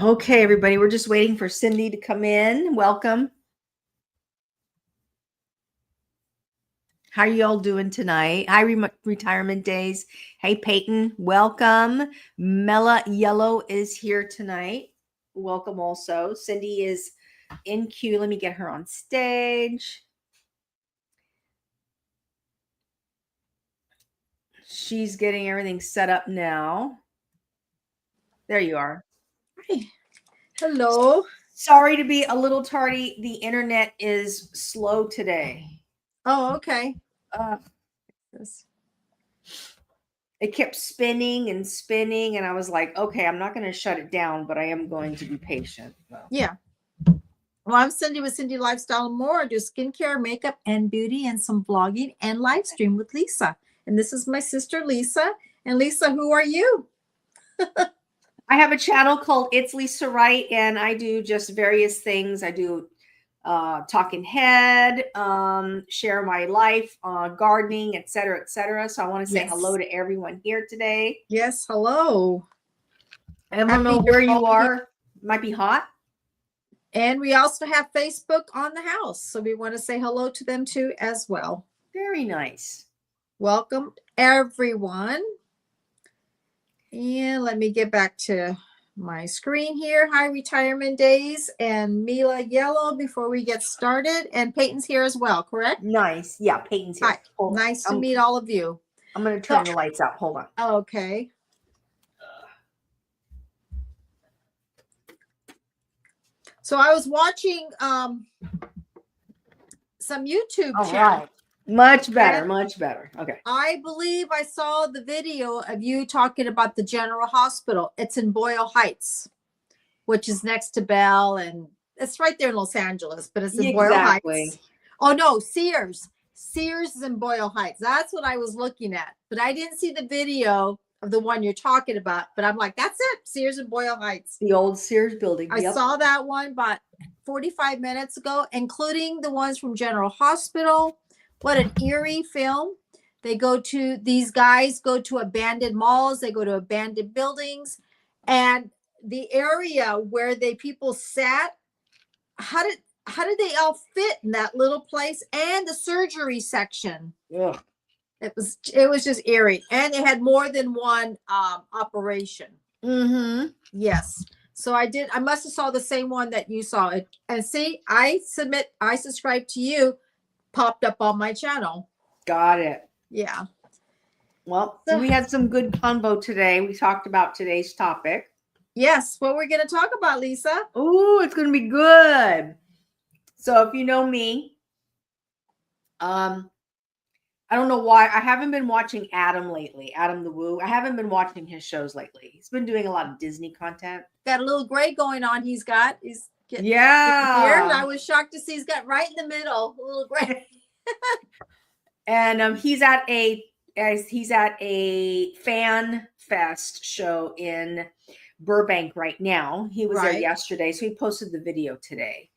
Okay, everybody, we're just waiting for Cindy to come in. Welcome. How are you all doing tonight? Hi, retirement days. Hey, Peyton, welcome. Mela Yellow is here tonight. Welcome also. Cindy is in queue. Let me get her on stage. She's getting everything set up now. There you are. Hi. Hello. Sorry to be a little tardy. The internet is slow today. Oh, okay. It kept spinning and spinning, and I was like, okay, I'm not going to shut it down, but I am going to be patient. Yeah. Well, I'm Cindy with Cindy Lifestyle and More. I do skincare, makeup, and beauty, and some vlogging and live stream with Lisa. And this is my sister, Lisa. And Lisa, who are you? I have a channel called It's Lisa Wright, and I do just various things. I do talking head, share my life, gardening, etc., etc. So I want to say hello to everyone here today. Yes, hello. I don't know where you are. Might be hot. And we also have Facebook on the house. So we want to say hello to them too as well. Very nice. Welcome, everyone. And let me get back to my screen here. Hi, Retirement Days and Mila Yellow before we get started. And Peyton's here as well, correct? Nice. Yeah, Peyton's here. Hi. Nice to meet all of you. I'm going to turn the lights out. Hold on. Okay. So I was watching some YouTube channel. Right. Much better, much better. Okay. I believe I saw the video of you talking about the General Hospital. It's in Boyle Heights, which is next to Bell, and it's right there in Los Angeles, but it's in Boyle Heights. Oh, no, Sears. Sears is in Boyle Heights. That's what I was looking at, but I didn't see the video of the one you're talking about, but I'm like, that's it, Sears in Boyle Heights. The old Sears building. I saw that one about 45 minutes ago, including the ones from General Hospital. What an eerie film. They go to, these guys go to abandoned malls, they go to abandoned buildings, and the area where people sat, how did they all fit in that little place? And the surgery section. Yeah. It was just eerie. And it had more than one operation. Mm-hmm. Yes. So I must have saw the same one that you saw it. And see, I subscribe to you, popped up on my channel. Got it. Yeah. Well, we had some good convo today. We talked about today's topic. Yes. What we're going to talk about, Lisa? Oh, it's going to be good. So if you know me, I don't know why I haven't been watching Adam lately. Adam the Woo. I haven't been watching his shows lately. He's been doing a lot of Disney content. Got a little gray going on. He's getting here. And I was shocked to see he's got right in the middle, a little gray. And he's at a fan fest show in Burbank right now. He was there yesterday, so he posted the video today.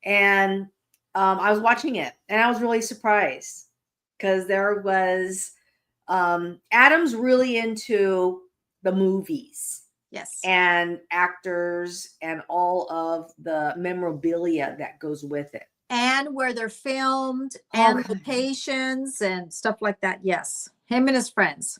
And I was watching it, and I was really surprised because there was Adam's really into the movies. Yes. And actors and all of the memorabilia that goes with it. And where they're filmed and locations and stuff like that. Yes. Him and his friends.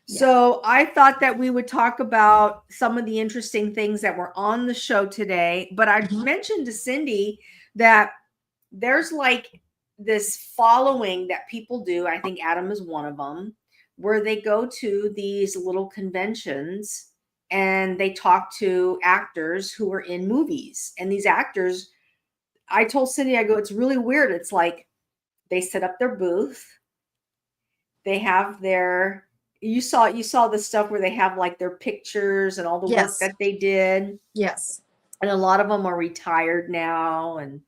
So I thought that we would talk about some of the interesting things that were on the show today. But I mentioned to Cindy that there's like this following that people do. I think Adam is one of them, where they go to these little conventions and they talk to actors who are in movies. And these actors, I told Cindy, I go, it's really weird. It's like they set up their booth. They have their, you saw the stuff where they have like their pictures and all the work that they did. Yes. And a lot of them are retired now and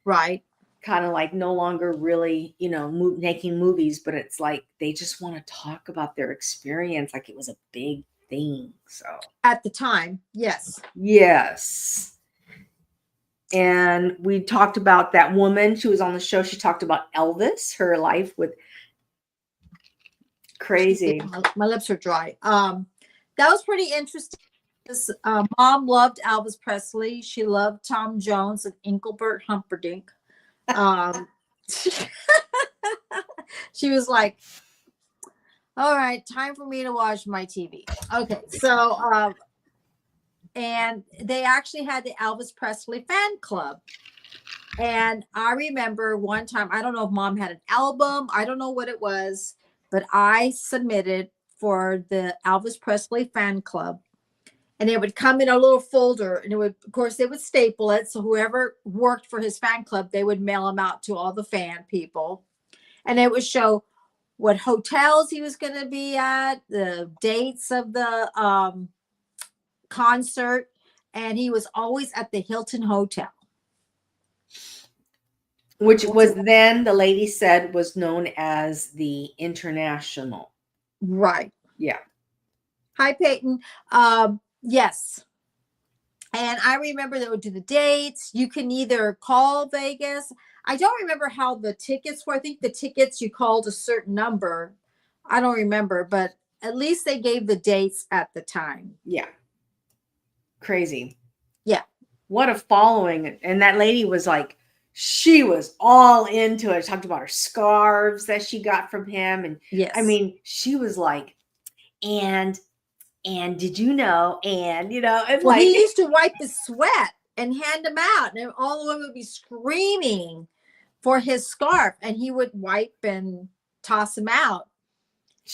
kind of like no longer really, making movies, but it's like they just want to talk about their experience like it was a big thing. So at the time, yes. And we talked about that woman. She was on the show. She talked about Elvis, her life with crazy. My lips are dry. That was pretty interesting. His mom loved Elvis Presley. She loved Tom Jones and Engelbert Humperdinck. Um, she was like, all right, time for me to watch my TV. Okay, so and they actually had the Elvis Presley fan club. And I remember one time, I don't know if mom had an album, I don't know what it was, but I submitted for the Elvis Presley fan club. And it would come in a little folder, and it would, of course, they would staple it. So whoever worked for his fan club, they would mail them out to all the fan people. And it would show what hotels he was going to be at, the dates of the concert. And he was always at the Hilton Hotel. Which was then, the lady said, was known as the International. Right. Yeah. Hi, Peyton. Yes. And I remember they would do the dates. You can either call Vegas. I don't remember how the tickets were. I think the tickets, you called a certain number. I don't remember, but at least they gave the dates at the time. Yeah. Crazy. Yeah. What a following. And that lady was like, she was all into it. Talked about her scarves that she got from him. And yes, I mean, she was like, and did you know? And, you know, and well, like, he used to wipe his sweat and hand them out. And all the women would be screaming for his scarf. And he would wipe and toss them out.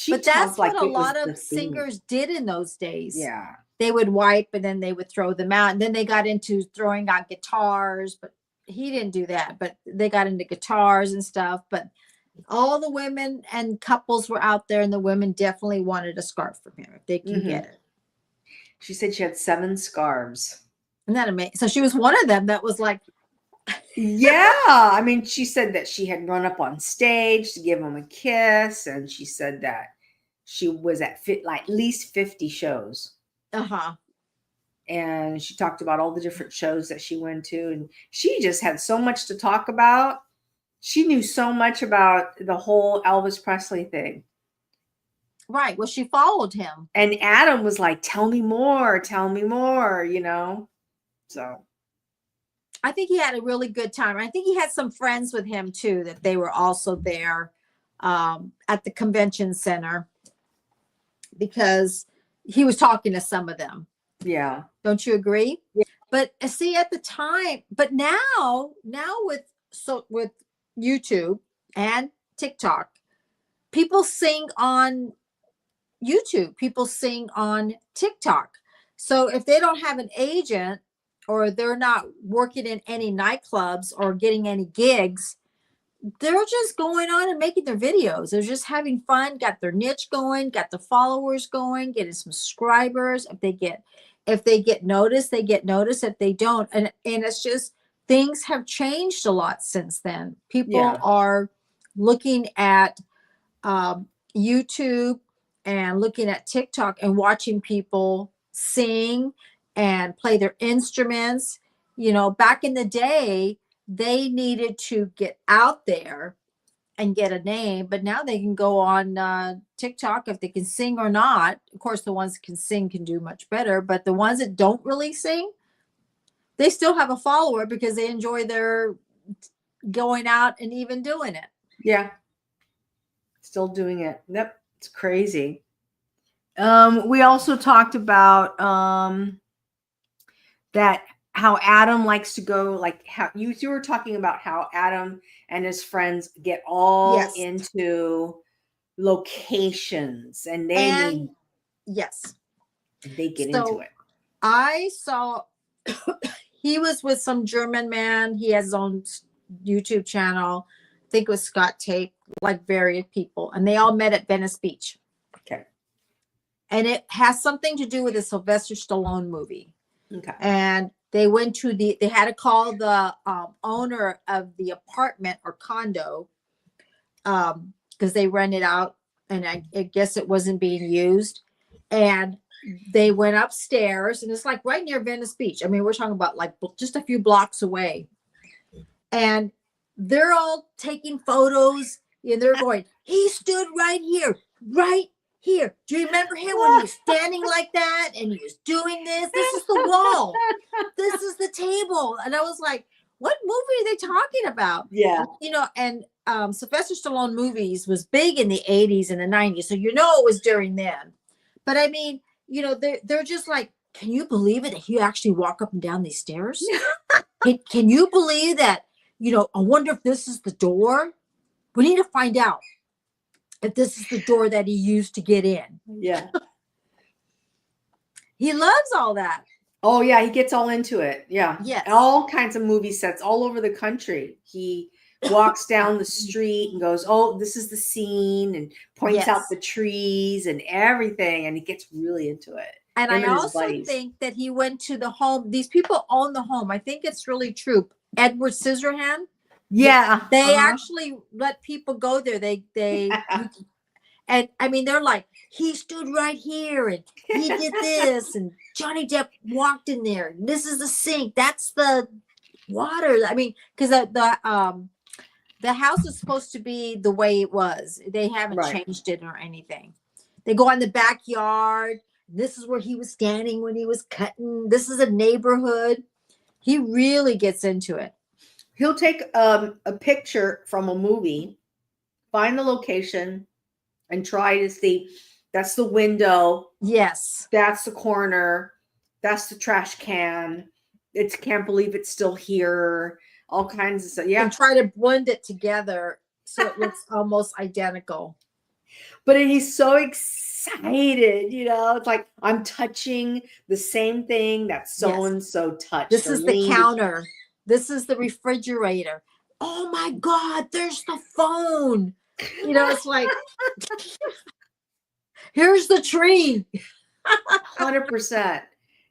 But that's what a lot of singers did in those days. Yeah. They would wipe and then they would throw them out. And then they got into throwing out guitars, but he didn't do that. But they got into guitars and stuff. But all the women and couples were out there, and the women definitely wanted a scarf from him if they can get it. She said she had 7 scarves. Isn't that amazing? So she was one of them that was like, yeah. I mean, she said that she had run up on stage to give him a kiss, and she said that she was at least 50 shows. And she talked about all the different shows that she went to, and she just had so much to talk about. She knew so much about the whole Elvis Presley thing. Right. Well, she followed him. And Adam was like, tell me more, you know. So I think he had a really good time. I think he had some friends with him too, that they were also there at the convention center, because he was talking to some of them. Yeah. Don't you agree? Yeah. But see, at the time, but now with YouTube and TikTok, people sing on YouTube, people sing on TikTok. So if they don't have an agent, or they're not working in any nightclubs or getting any gigs, they're just going on and making their videos. They're just having fun, got their niche going, got the followers going, getting some subscribers. If they get noticed, they get noticed. If they don't, and it's just, things have changed a lot since then. People are looking at YouTube and looking at TikTok and watching people sing and play their instruments. You know, back in the day, they needed to get out there and get a name, but now they can go on TikTok if they can sing or not. Of course, the ones that can sing can do much better, but the ones that don't really sing, they still have a follower because they enjoy their going out and even doing it. Yeah. Still doing it. Yep. It's crazy. We also talked about that how Adam likes to go, like how you were talking about how Adam and his friends get all into locations, and they get into it. I saw he was with some German man. He has his own YouTube channel. I think it was Scott Tate, like various people, and they all met at Venice Beach. Okay. And it has something to do with the Sylvester Stallone movie. Okay. And they went to they had to call the owner of the apartment or condo because they rented out, and I guess it wasn't being used. And they went upstairs, and it's like right near Venice Beach. I mean, we're talking about like just a few blocks away. And they're all taking photos, and they're going, he stood right here, right Here, do you remember him when he was standing like that and he was doing this? This is the wall. This is the table. And I was like, what movie are they talking about? Yeah. And Sylvester Stallone movies was big in the 80s and the 90s. So it was during then. But I mean, they're just like, can you believe it that he actually walk up and down these stairs? Can you believe that, I wonder if this is the door? We need to find out if this is the door that he used to get in. Yeah. He loves all that. Oh, yeah. He gets all into it. Yeah. Yes. All kinds of movie sets all over the country. He walks down the street and goes, oh, this is the scene, and points out the trees and everything. And he gets really into it. And I also think that he went to the home. These people own the home. I think it's really true. Edward Scissorhand. Yeah. They actually let people go there. They and I mean, they're like, he stood right here and he did this, and Johnny Depp walked in there. And this is the sink. That's the water. I mean, because the house is supposed to be the way it was. They haven't changed it or anything. They go in the backyard. This is where he was standing when he was cutting. This is a neighborhood. He really gets into it. He'll take a picture from a movie, find the location, and try to see, that's the window. Yes. That's the corner. That's the trash can. Can't believe it's still here. All kinds of stuff. Yeah. And try to blend it together so it looks almost identical. But he's so excited, it's like, I'm touching the same thing that so-and-so touched. This is the counter. This is the refrigerator. Oh my God, there's the phone. It's like, here's the tree. 100%.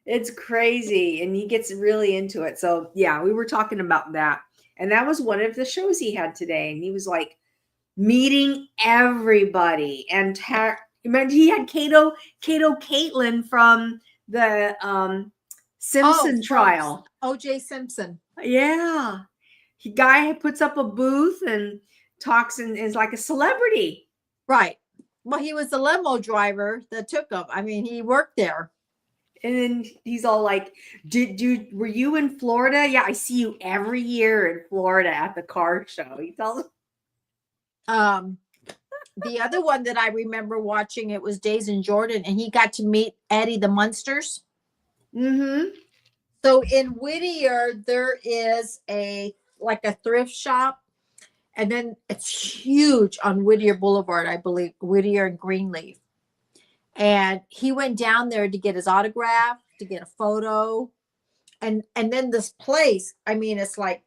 It's crazy. And he gets really into it. So yeah, we were talking about that. And that was one of the shows he had today. And he was like meeting everybody. And remember, he had Kato Caitlin from the Simpson trial. O.J. Simpson. Yeah. Guy puts up a booth and talks and is like a celebrity. Right. Well, he was the limo driver that took him. I mean, he worked there. And then he's all like, were you in Florida? Yeah, I see you every year in Florida at the car show. He tells the other one that I remember watching, it was Days in Jordan, and he got to meet Eddie the Munsters. Mm-hmm. So in Whittier, there is a thrift shop, and then it's huge on Whittier Boulevard, I believe, Whittier and Greenleaf. And he went down there to get his autograph, to get a photo. And then this place, I mean, it's like,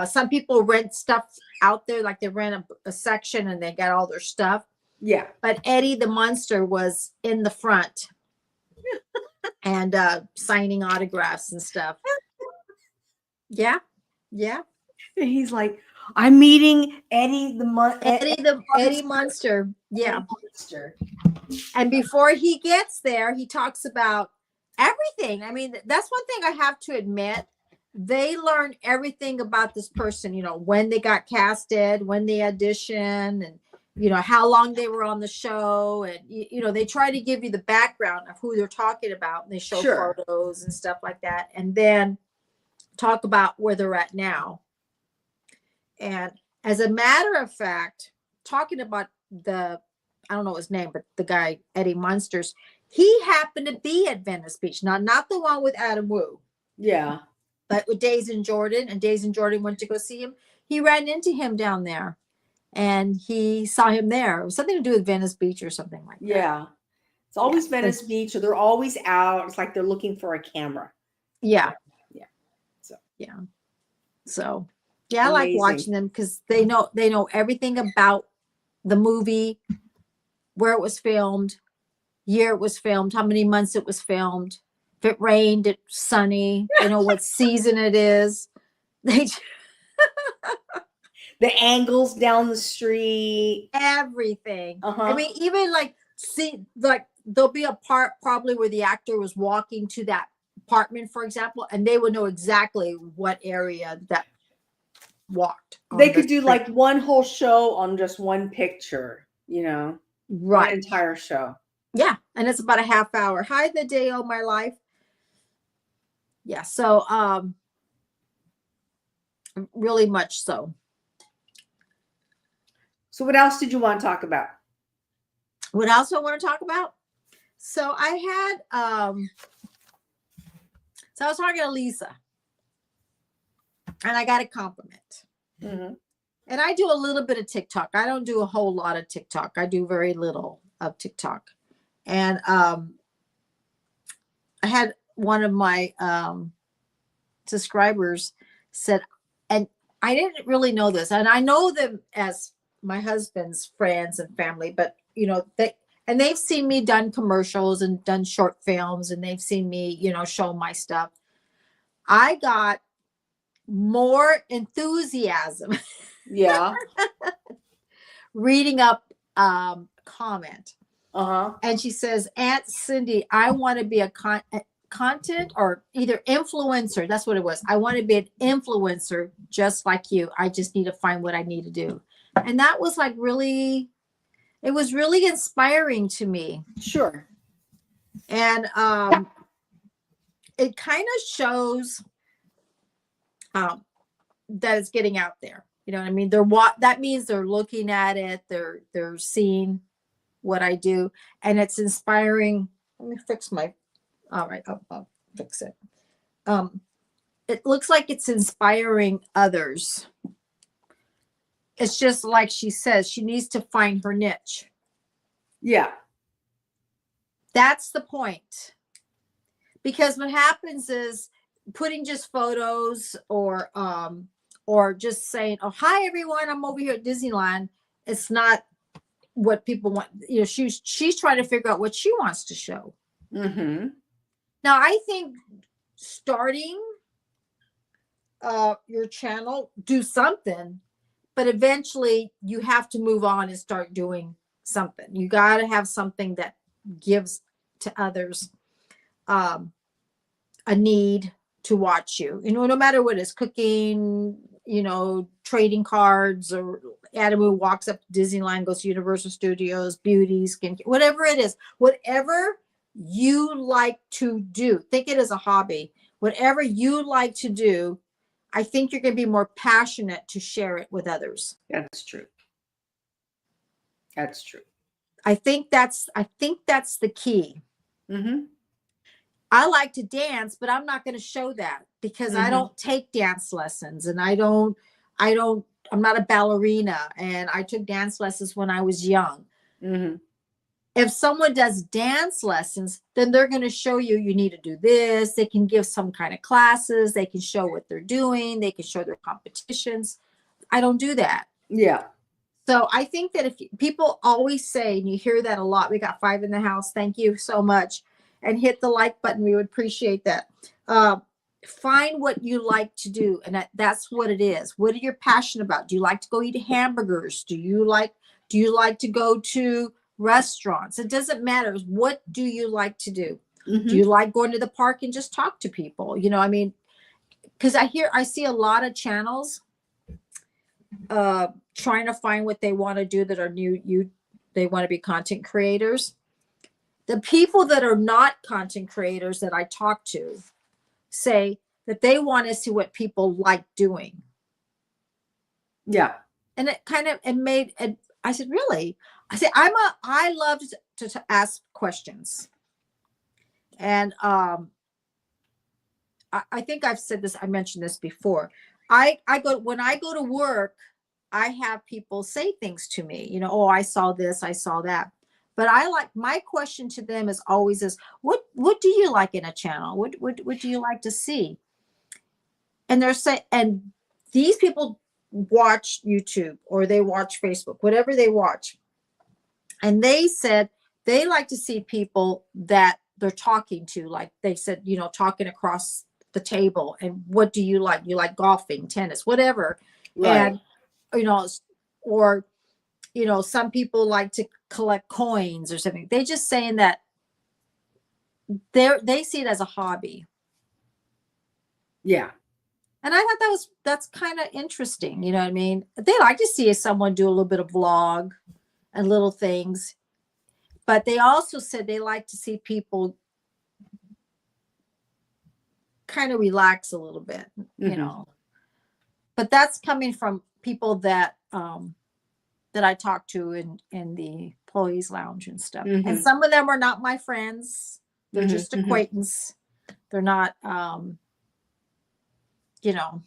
some people rent stuff out there, like they rent a section and they got all their stuff. Yeah. But Eddie the Munster was in the front and signing autographs and stuff. Yeah. Yeah. And he's like, I'm meeting Eddie Eddie Munster. Yeah. Munster. And before he gets there, he talks about everything. I mean, that's one thing I have to admit. They learn everything about this person, when they got casted, when they auditioned, and, how long they were on the show. And, they try to give you the background of who they're talking about. And they show photos and stuff like that. And then talk about where they're at now. And as a matter of fact, talking about I don't know his name, but the guy, Eddie Munsters, he happened to be at Venice Beach. Not the one with Adam Wu. Yeah. But with Days in Jordan, and Days in Jordan went to go see him. He ran into him down there and he saw him there. It was something to do with Venice Beach or something like that. Yeah. It's always Venice Beach, or they're always out. It's like they're looking for a camera. Yeah. Yeah. So I like watching them because they know everything about the movie, where it was filmed, year it was filmed, how many months it was filmed. If it rained, it's sunny, what season it is. The angles down the street. Everything. I mean, even there'll be a part probably where the actor was walking to that apartment, for example, and they would know exactly what area that walked. They could do like one whole show on just one picture, One entire show. Yeah, and it's about a half hour. Hi, the day of my life. Yeah, so really much so. So what else did you want to talk about? What else do I want to talk about? So I had so I was talking to Lisa, and I got a compliment. Mm-hmm. And I do a little bit of TikTok. I don't do a whole lot of TikTok. I do very little of TikTok. And I had one of my subscribers said, and I didn't really know this, and I know them as my husband's friends and family, but you know, they've seen me done commercials and done short films, and they've seen me, you know, show my stuff. I got more enthusiasm Yeah. reading up comment. Uh-huh. And she says, Aunt Cindy, I want to be a content or either influencer. That's what it was. I want to be an influencer just like you. I just need to find what I need to do. And that was like really, it was really inspiring to me. Sure. And it kind of shows that it's getting out there. You know what I mean? That means they're looking at it. They're seeing what I do, and it's inspiring. Let me fix my. All right, I'll fix it. It looks like it's inspiring others. It's just like she says, she needs to find her niche. Yeah. That's the point. Because what happens is putting just photos or just saying, "Oh, hi everyone, I'm over here at Disneyland." It's not what people want. You know, she's trying to figure out what she wants to show. Mm-hmm. Now, I think starting your channel, do something, but eventually you have to move on and start doing something. You got to have something that gives to others a need to watch you. You know, no matter what it is, cooking, you know, trading cards, or Adam who walks up to Disneyland, goes to Universal Studios, beauty, skin, whatever it is, whatever you like to do, think it as a hobby. Whatever you like to do, I think you're going to be more passionate to share it with others. That's true. That's true. I think that's the key. Mm-hmm. I like to dance, but I'm not going to show that because I don't take dance lessons, and I'm not a ballerina, and I took dance lessons when I was young. Mm-hmm. If someone does dance lessons, then they're going to show you need to do this. They can give some kind of classes. They can show what they're doing. They can show their competitions. I don't do that. Yeah. So I think that if people always say, and you hear that a lot, we got 5 in the house. Thank you so much. And hit the like button. We would appreciate that. Find what you like to do. And that's what it is. What are you passionate about? Do you like to go eat hamburgers? Do you like to go to restaurants? It doesn't matter. What do you like to do? Mm-hmm. Do you like going to the park and just talk to people? You know, I mean, because I see a lot of channels trying to find what they want to do that are new. They want to be content creators. The people that are not content creators that I talk to say that they want to see what people like doing. Yeah. And it kind of, I said, really? I said, I love to ask questions. And I think I've said this, I mentioned this before. When I go to work, I have people say things to me, you know, oh, I saw this, I saw that. But my question to them is always this: what do you like in a channel? What do you like to see? And they're saying, and these people watch YouTube or they watch Facebook, whatever they watch. And they said they like to see people that they're talking to, like they said, you know, talking across the table. And what do you like? You like golfing, tennis, whatever. Right. And, you know, or, you know, some people like to collect coins or something. They just saying that they see it as a hobby. Yeah. And I thought that's kind of interesting. You know what I mean? They like to see someone do a little bit of vlog and little things. but they also said they like to see people kind of relax a little bit, you know. But that's coming from people that that I talk to in the employees lounge and stuff. And some of them are not my friends. They're just acquaintance. They're not you know,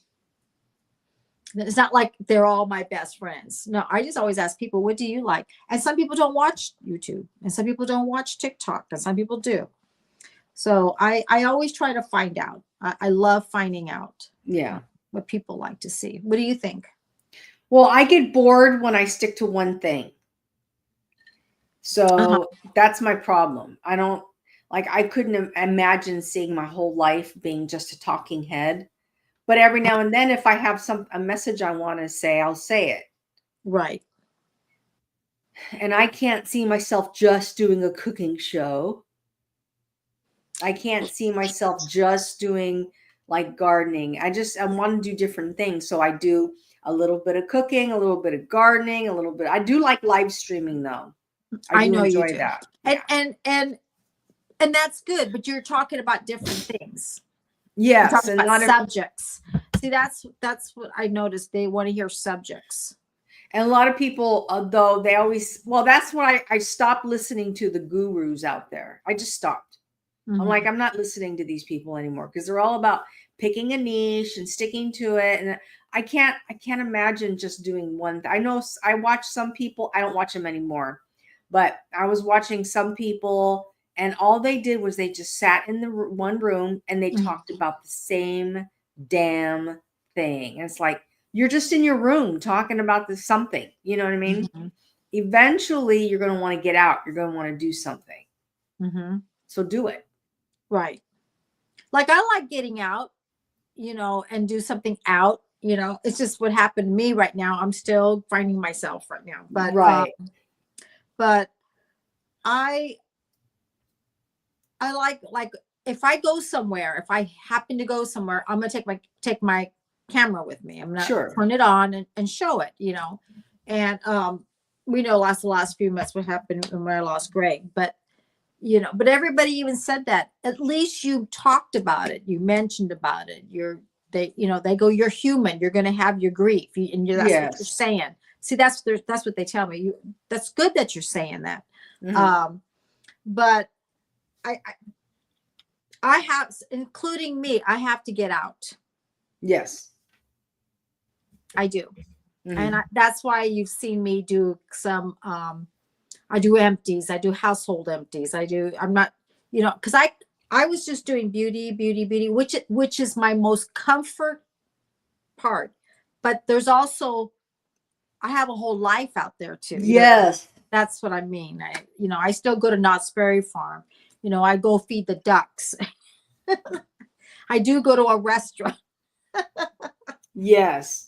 it's not like they're all my best friends. No, I just always ask people, what do you like? And some people don't watch YouTube, and some people don't watch TikTok, and some people do. So I always try to find out. I love finding out. Yeah. What people like to see. What do you think? Well, I get bored when I stick to one thing. So that's my problem. I don't like, I couldn't imagine seeing my whole life being just a talking head. But every now and then, if I have a message I want to say, I'll say it. Right. And I can't see myself just doing a cooking show. I can't see myself just doing like gardening. I want to do different things. So I do a little bit of cooking, a little bit of gardening, a little bit. I do like live streaming though. I do enjoy that. And that's good, but you're talking about different things. Yes, and about subjects. See, that's what I noticed. They want to hear subjects. And a lot of people, though, they always, well, that's why I stopped listening to the gurus out there. I just stopped. I'm like, I'm not listening to these people anymore because they're all about picking a niche and sticking to it. And I can't imagine just doing one. I know I watch some people, I don't watch them anymore, but I was watching some people and all they did was they just sat in the one room and they talked about the same damn thing. And it's like, you're just in your room talking about this something, you know what I mean? Eventually you're going to want to get out. You're going to want to do something. So do it. Right. Like I like getting out, you know, and do something out, you know, it's just what happened to me right now. I'm still finding myself right now, but, but I like if I go somewhere, if I happen to go somewhere, I'm going to take my camera with me. I'm going to turn it on and show it, you know, and, we know the last few months what happened when I lost Greg, but you know, but everybody even said that at least you talked about it. You mentioned about it. They go, you're human. You're going to have your grief. That's what you're saying. See, that's what they tell me. That's good that you're saying that. But I have, including me, I have to get out. Yes, I do. And that's why you've seen me do some, I do empties. I do household empties. I'm not, you know, because I was just doing beauty, which is my most comfort part. But there's also, I have a whole life out there too. Yes. You know? That's what I mean. I still go to Knott's Berry Farm. You know, I go feed the ducks. I do go to a restaurant. Yes.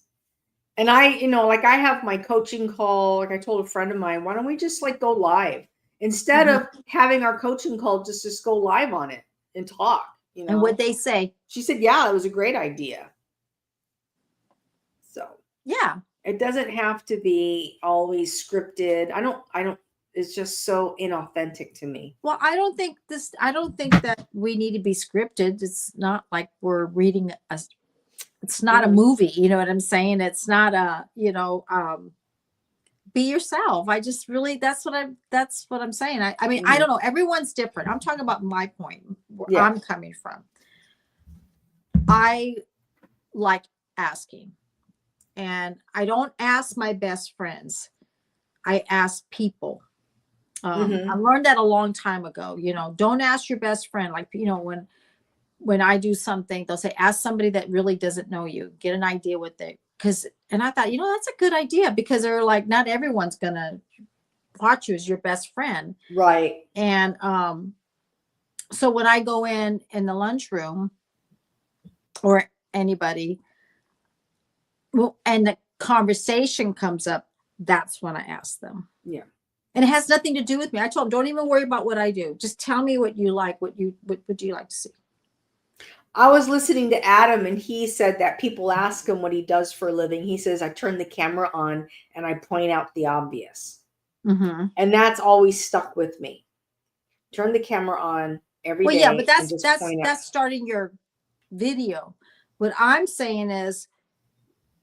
And I have my coaching call. Like I told a friend of mine, why don't we just like go live instead of having our coaching call, just go live on it and talk, you know? And what they say? She said, yeah, it was a great idea. So yeah, it doesn't have to be always scripted. I don't, it's just so inauthentic to me. Well, I don't think that we need to be scripted. It's not like we're reading it's not a movie, you know what I'm saying? It's not a, you know, be yourself. I just really, that's what I'm saying. I mean, I don't know. Everyone's different. I'm talking about my point where I'm coming from. I like asking, and I don't ask my best friends. I ask people. I learned that a long time ago, you know, don't ask your best friend. Like, you know, when I do something, they'll say, ask somebody that really doesn't know you, get an idea what and I thought, you know, that's a good idea because they're like, not everyone's going to watch you as your best friend. Right. And, so when I go in the lunchroom or anybody, well, and the conversation comes up, that's when I ask them. Yeah. And it has nothing to do with me. I told them, don't even worry about what I do. Just tell me what you like, what would you like to see? I was listening to Adam and he said that people ask him what he does for a living. He says, I turn the camera on and I point out the obvious. Mm-hmm. And that's always stuck with me. Turn the camera on every Well, yeah, day but and just point out. that's starting your video. What I'm saying is,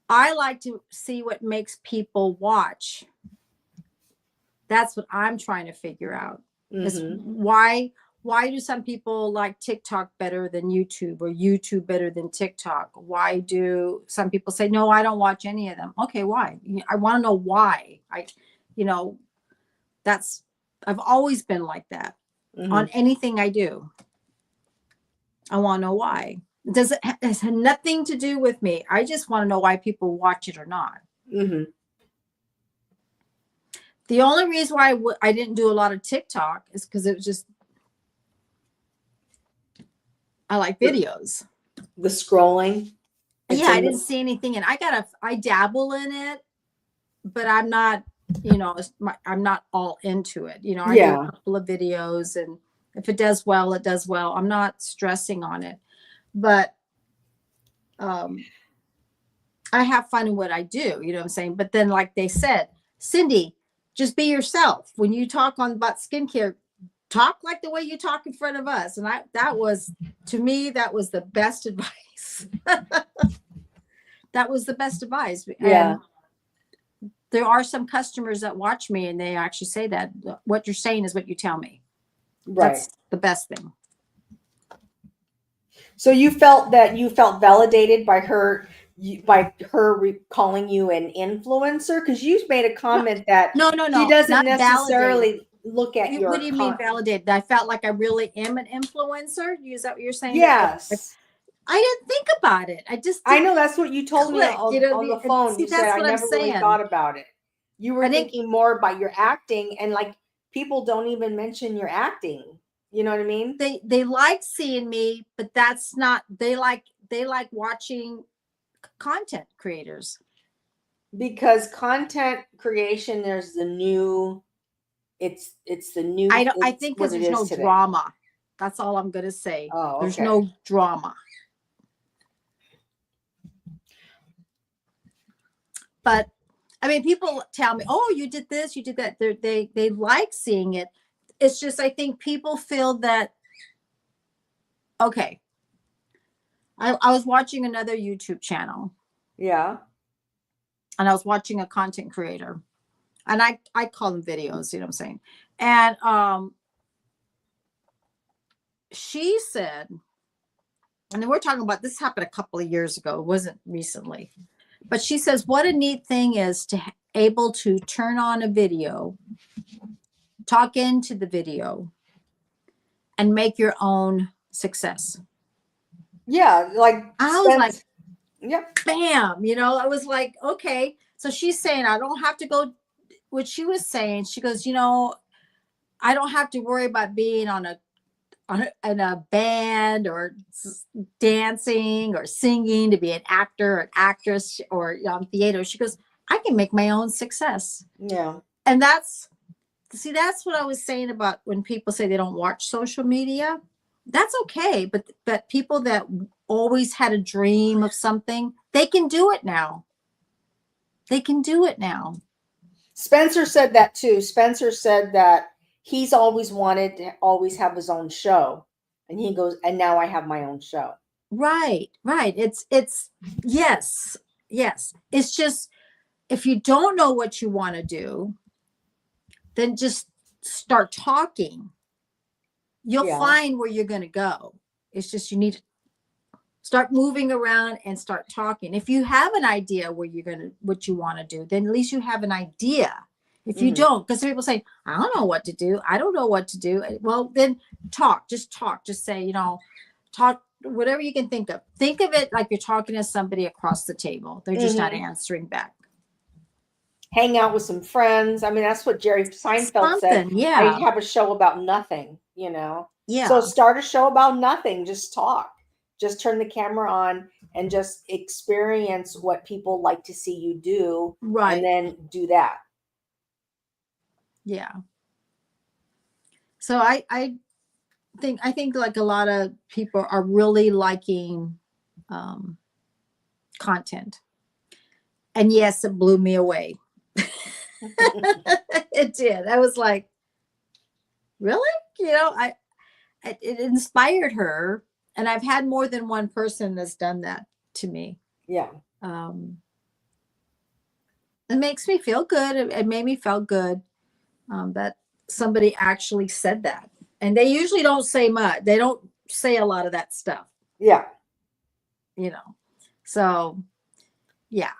I like to see what makes people watch. That's what I'm trying to figure out. Is why do some people like TikTok better than YouTube, or YouTube better than TikTok? Why do some people say, no, I don't watch any of them? Okay, why? I want to know why. You know, that's, I've always been like that on anything I do. I want to know why. It has nothing to do with me. I just want to know why people watch it or not. The only reason why I didn't do a lot of TikTok is because it was just, I like videos. The scrolling. Yeah, I didn't see anything, and I dabble in it, but I'm not, you know, I'm not all into it. You know, I do a couple of videos, and if it does well, it does well. I'm not stressing on it, but I have fun in what I do. You know what I'm saying? But then, like they said, Cindy, just be yourself. When you talk about skincare, talk like the way you talk in front of us. And that was, to me, that was the best advice. That was the best advice. Yeah. And there are some customers that watch me and they actually say that what you're saying is what you tell me. Right. That's the best thing. So you felt validated by her calling you an influencer, because you made a comment that no, she doesn't not necessarily validated. look at your. What do you mean validated? I felt like I really am an influencer. Is that what you're saying? Yes. I didn't think about it. I know that's what you told me on the phone. See, you said I never really thought about it. You were thinking more about your acting, and like people don't even mention your acting. You know what I mean? They like seeing me, but that's not, they like watching content creators. Because content creation, there's the new, it's the new. I think because there's no drama. That's all I'm gonna say. Oh, okay. There's no drama. But I mean, people tell me, "Oh, you did this, you did that." They like seeing it. It's just, I think people feel that. Okay, I was watching another YouTube channel. Yeah. And I was watching a content creator, and I call them videos. You know what I'm saying? And she said, and then we're talking about this happened a couple of years ago. It wasn't recently. But she says, what a neat thing is to able to turn on a video, talk into the video, and make your own success. Yeah, like I was like, yep. Bam, you know, I was like, okay. So she's saying I don't have to go. What she was saying, she goes, you know, I don't have to worry about being in a band or dancing or singing to be an actor or an actress or theater. She goes, I can make my own success. Yeah. And that's what I was saying about when people say they don't watch social media. That's okay. But people that always had a dream of something, they can do it now. They can do it now. Spencer said that too. Spencer said that he's always wanted to always have his own show. And he goes, and now I have my own show. Right. It's yes. It's just, if you don't know what you want to do, then just start talking. You'll find where you're going to go. It's just, you need to start moving around and start talking. If you have an idea what you want to do, then at least you have an idea. If you don't, because people say, I don't know what to do. I don't know what to do. Well, then talk. Just say, you know, talk, whatever you can think of. Think of it like you're talking to somebody across the table. They're just not answering back. Hang out with some friends. I mean, that's what Jerry Seinfeld said. Yeah. I have a show about nothing, you know? Yeah. So start a show about nothing. Just talk. Just turn the camera on and just experience what people like to see you do. Right. And then do that. Yeah. So I think like a lot of people are really liking content. And yes, it blew me away. It did. I was like, really? It inspired her. And I've had more than one person that's done that to me. Yeah. It makes me feel good. It made me feel good that somebody actually said that. And they usually don't say much. They don't say a lot of that stuff. Yeah. So yeah.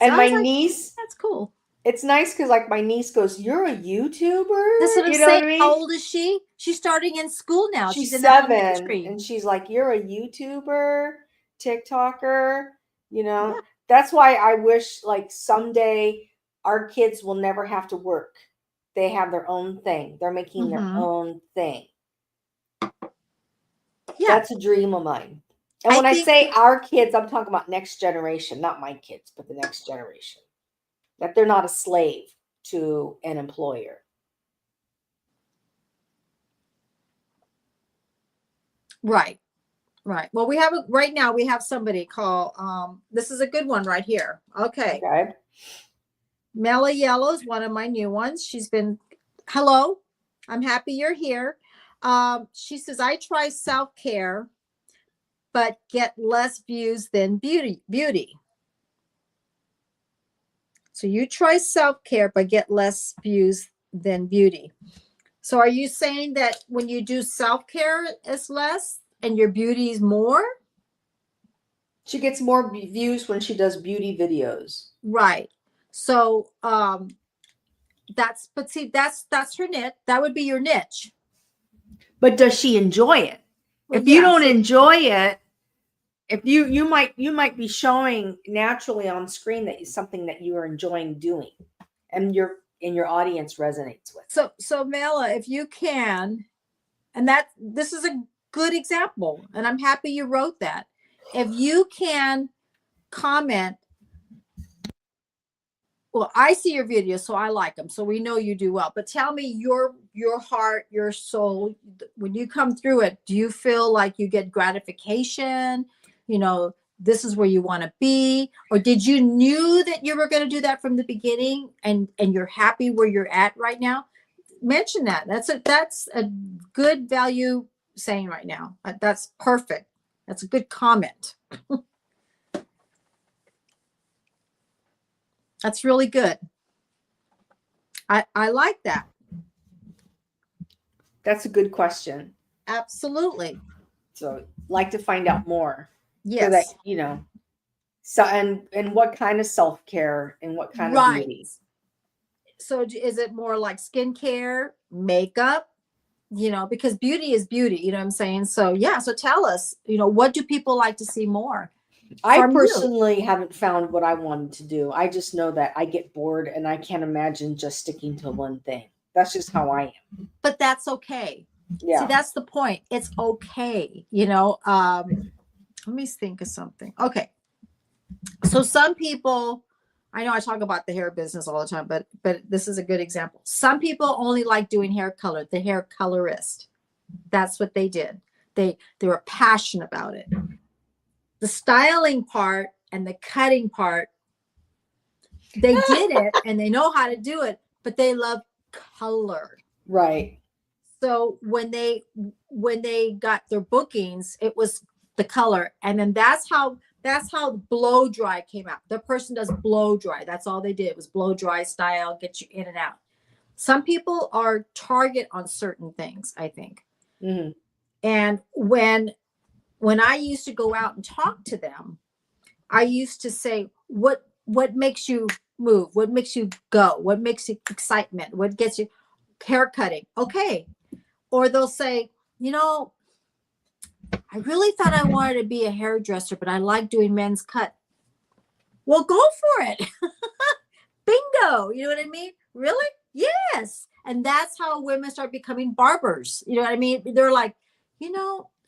And so my niece, that's cool. It's nice because like my niece goes, "You're a YouTuber?" That's what I'm You know saying. what I mean? How old is she? She's starting in school now. She's in 7, elementary. and she's like, "You're a YouTuber, TikToker." Yeah. That's why I wish like someday our kids will never have to work. They have their own thing. They're making their own thing. Yeah. That's a dream of mine. And when I say our kids, I'm talking about next generation, not my kids, but the next generation. That they're not a slave to an employer. Right. Well, right now we have somebody call. This is a good one right here. Okay. Mela Yellow is one of my new ones. She's been, hello, I'm happy you're here. She says, I try self-care, but get less views than beauty. So you try self-care, but get less views than beauty. So are you saying that when you do self-care, it's less and your beauty is more? She gets more views when she does beauty videos. Right. So that's her niche. That would be your niche. But does she enjoy it? Well, if you don't enjoy it, if you might be showing naturally on screen that is something that you are enjoying doing and your audience resonates with. So Mela, if you can, and this is a good example, and I'm happy you wrote that. If you can comment, well, I see your videos, so I like them, so we know you do well. But tell me your heart, your soul, when you come through it, do you feel like you get gratification? This is where you want to be, or did you knew that you were going to do that from the beginning, and you're happy where you're at right now? Mention that. That's a good value saying right now. That's perfect. That's a good comment. That's really good. I like that. That's a good question. Absolutely. So like to find out more. Yes. So that, so and what kind of self-care and what kind of beauty. So is it more like skincare, makeup, because beauty is beauty, you know what I'm saying? So yeah, so tell us, what do people like to see more? I personally haven't found what I wanted to do. I just know that I get bored and I can't imagine just sticking to one thing. That's just how I am. But that's okay. Yeah. See, that's the point. It's okay. Let me think of something. Okay. So some people, I know I talk about the hair business all the time, but this is a good example. Some people only like doing hair color, the hair colorist. That's what they did. They were passionate about it. The styling part and the cutting part, they did it and they know how to do it, but they love color. Right. So when they got their bookings, it was the color. And then that's how blow dry came out. The person does blow dry. That's all they did was blow dry style, get you in and out. Some people are target on certain things, I think. Mm-hmm. And when I used to go out and talk to them, I used to say, what makes you move? What makes you go? What makes you excitement? What gets you hair cutting? Okay. Or they'll say, I really thought I wanted to be a hairdresser, but I like doing men's cut. Well, go for it. Bingo. You know what I mean? Really? Yes. And that's how women start becoming barbers. You know what I mean? They're like,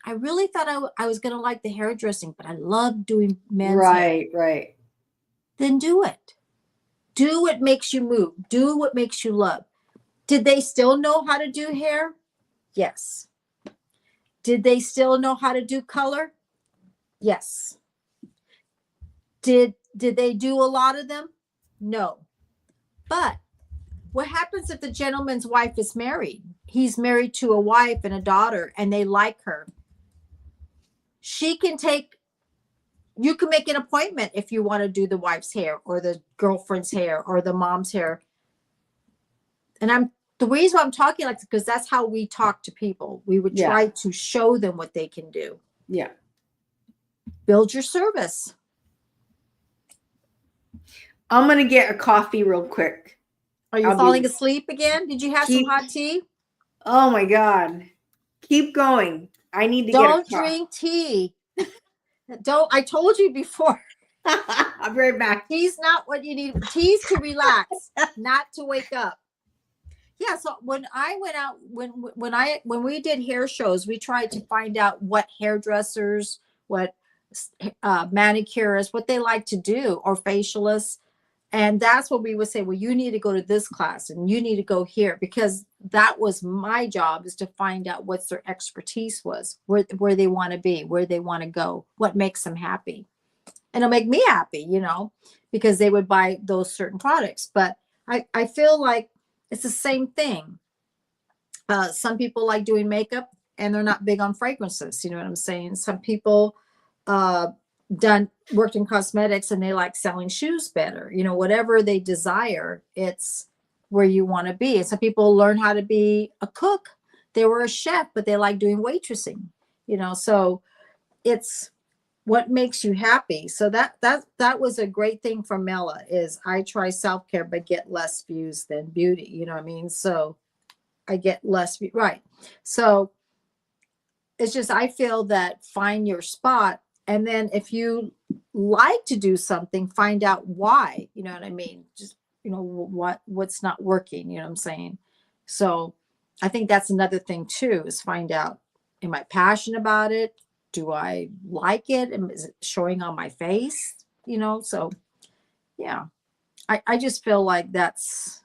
I really thought I was going to like the hairdressing, but I love doing men's hair. Right. Then do it. Do what makes you move. Do what makes you love. Did they still know how to do hair? Yes. Did they still know how to do color? Yes. Did they do a lot of them? No. But What happens if the gentleman's wife is married? He's married to a wife and a daughter, and they like her. You can make an appointment if you want to do the wife's hair or the girlfriend's hair or the mom's hair. And the reason why I'm talking like this, because that's how we talk to people. We would try to show them what they can do. Yeah. Build your service. I'm going to get a coffee real quick. Are you falling asleep again? Did you have some hot tea? Oh my God. Keep going. I need to Don't drink tea. I told you before. I'll be right back. Tea's not what you need. Tea's to relax, not to wake up. Yeah. So when I went out, when we did hair shows, we tried to find out what hairdressers, what manicurists, what they like to do, or facialists. And that's what we would say, well, you need to go to this class and you need to go here, because that was my job, is to find out what their expertise was, where they want to be, where they want to go, what makes them happy. And it'll make me happy, because they would buy those certain products. But I feel like it's the same thing. Some people like doing makeup and they're not big on fragrances. You know what I'm saying? Some people worked in cosmetics and they like selling shoes better. Whatever they desire, it's where you want to be. And some people learn how to be a cook. They were a chef, but they like doing waitressing. So it's what makes you happy. So that was a great thing for Mela, is I try self-care but get less views than beauty. You know what I mean? So I get less right. So it's just, I feel that find your spot. And then if you like to do something, find out why. You know what I mean? Just, what's not working. You know what I'm saying? So I think that's another thing too, is find out, am I passionate about it? Do I like it? And is it showing on my face? So yeah, I just feel like that's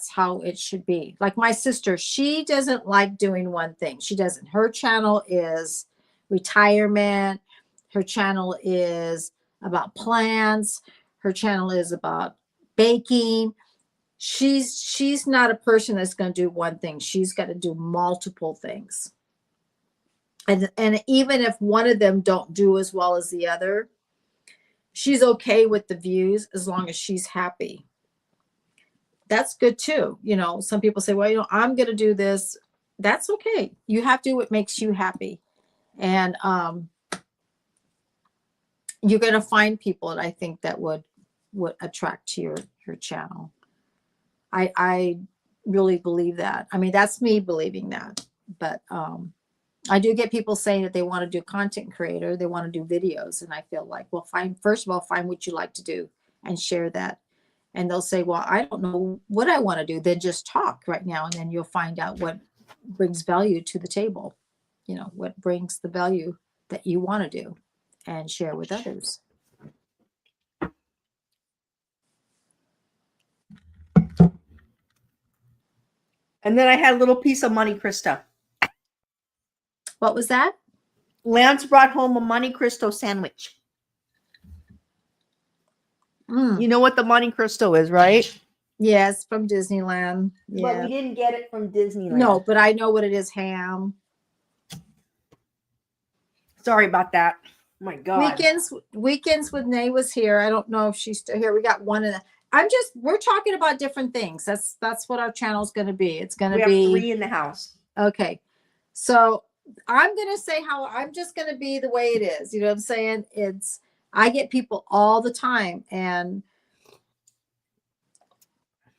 how it should be. Like my sister, she doesn't like doing one thing. She doesn't. Her channel is retirement. Her channel is about plants. Her channel is about baking. She's not a person that's going to do one thing. She's got to do multiple things. And even if one of them don't do as well as the other, she's okay with the views as long as she's happy. That's good too. Some people say, well, I'm going to do this. That's okay. You have to do what makes you happy. And you're going to find people that I think that would attract to your channel. I really believe that. I mean, that's me believing that. But I do get people saying that they want to do content creator. They want to do videos. And I feel like, well, first of all, find what you like to do and share that. And they'll say, well, I don't know what I want to do. Then just talk right now. And then you'll find out what brings value to the table. What brings the value that you want to do and share with others. And then I had a little piece of Monte Cristo. What was that? Lance brought home a Monte Cristo sandwich. You know what the Monte Cristo is, right? Yes, from Disneyland. Yeah. But we didn't get it from Disneyland. No, but I know what it is. Ham. Sorry about that. Oh my God. Weekends with Nay was here. I don't know if she's still here. We got one in we're talking about different things. That's what our channel is going to be. It's going to be 3 in the house. Okay. So I'm going to say how I'm just going to be the way it is. You know what I'm saying? I get people all the time, and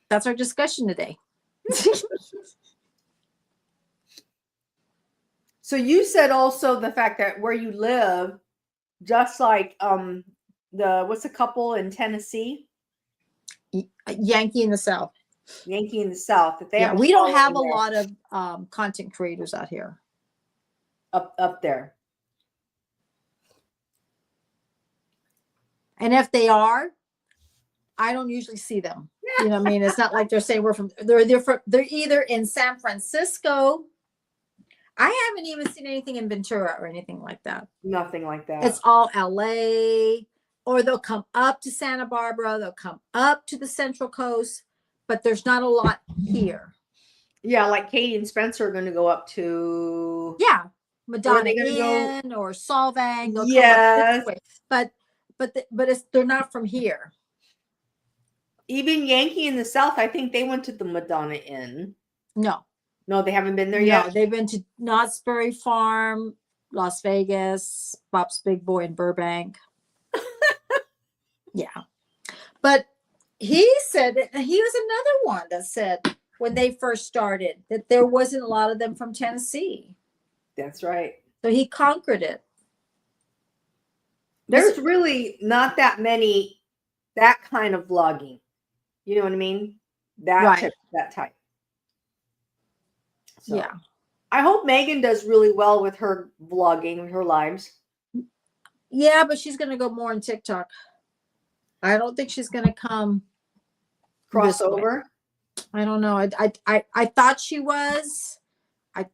that's our discussion today. So you said also the fact that where you live, just like what's the couple in Tennessee? Yankee in the South. Yankee in the South. That they we don't have a lot of content creators out here. Up there. And if they are, I don't usually see them. You know what I mean? It's not like they're saying they're either in San Francisco. I haven't even seen anything in Ventura or anything like that. Nothing like that. It's all LA, or they'll come up to Santa Barbara. They'll come up to the Central Coast, but there's not a lot here. Yeah, like Katie and Spencer are going to go up to. Yeah, Madonna they gonna Inn or Solvang. They'll come up Yes. this way, but they're not from here. Even Yankee in the South, I think they went to the Madonna Inn. No, they haven't been there no, yet. they've been to Knott's Berry Farm, Las Vegas, Bob's Big Boy in Burbank. Yeah, but he said that he was another one that said when they first started that there wasn't a lot of them from Tennessee. That's right. So he conquered it. There's really not that many that kind of vlogging. You know what I mean? That type. So, yeah. I hope Megan does really well with her vlogging, her lives. Yeah, but she's going to go more on TikTok. I don't think she's going to come crossover. I don't know. I thought she was.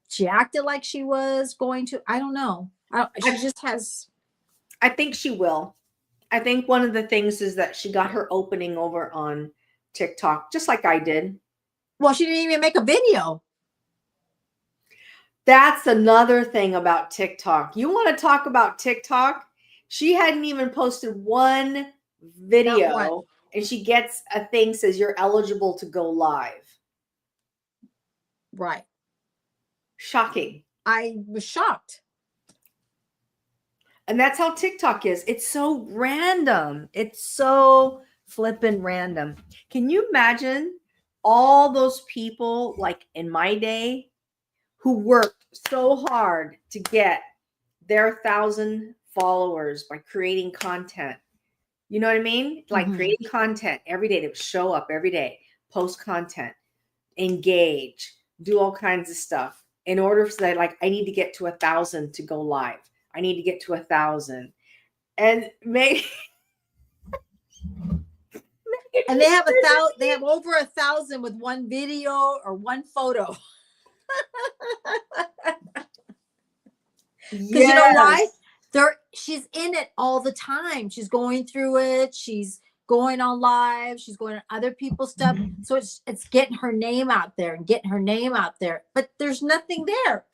She acted like she was going to. I don't know. She just has. I think she will. I think one of the things is that she got her opening over on TikTok, just like I did. Well, she didn't even make a video. That's another thing about TikTok. You want to talk about TikTok? She hadn't even posted one video, and she gets a thing says you're eligible to go live. Right. Shocking. I was shocked. And that's how TikTok is. It's so random. It's so flippin' random. Can you imagine all those people, like in my day, who worked so hard to get their 1,000 followers by creating content? You know what I mean? Like creating content every day. They would show up every day, post content, engage, do all kinds of stuff in order for that. Like, I need to get to 1,000 to go live. I need to get to 1,000. And maybe. And they have they have over 1,000 with one video or one photo. Because you know why? She's in it all the time. She's going through it. She's going on live. She's going on other people's stuff. So it's getting her name out there and getting her name out there. But there's nothing there.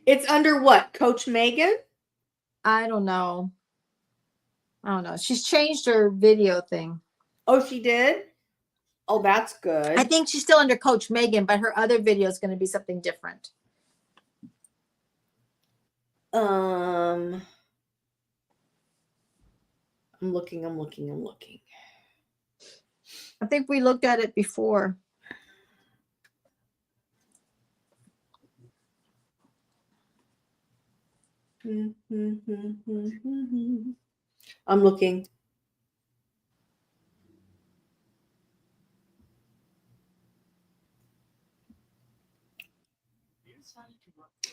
It's under what? Coach Megan? I don't know. She's changed her video thing. Oh, she did? Oh, that's good. I think she's still under Coach Megan, but her other video is going to be something different. I'm looking. I think we looked at it before. I'm looking.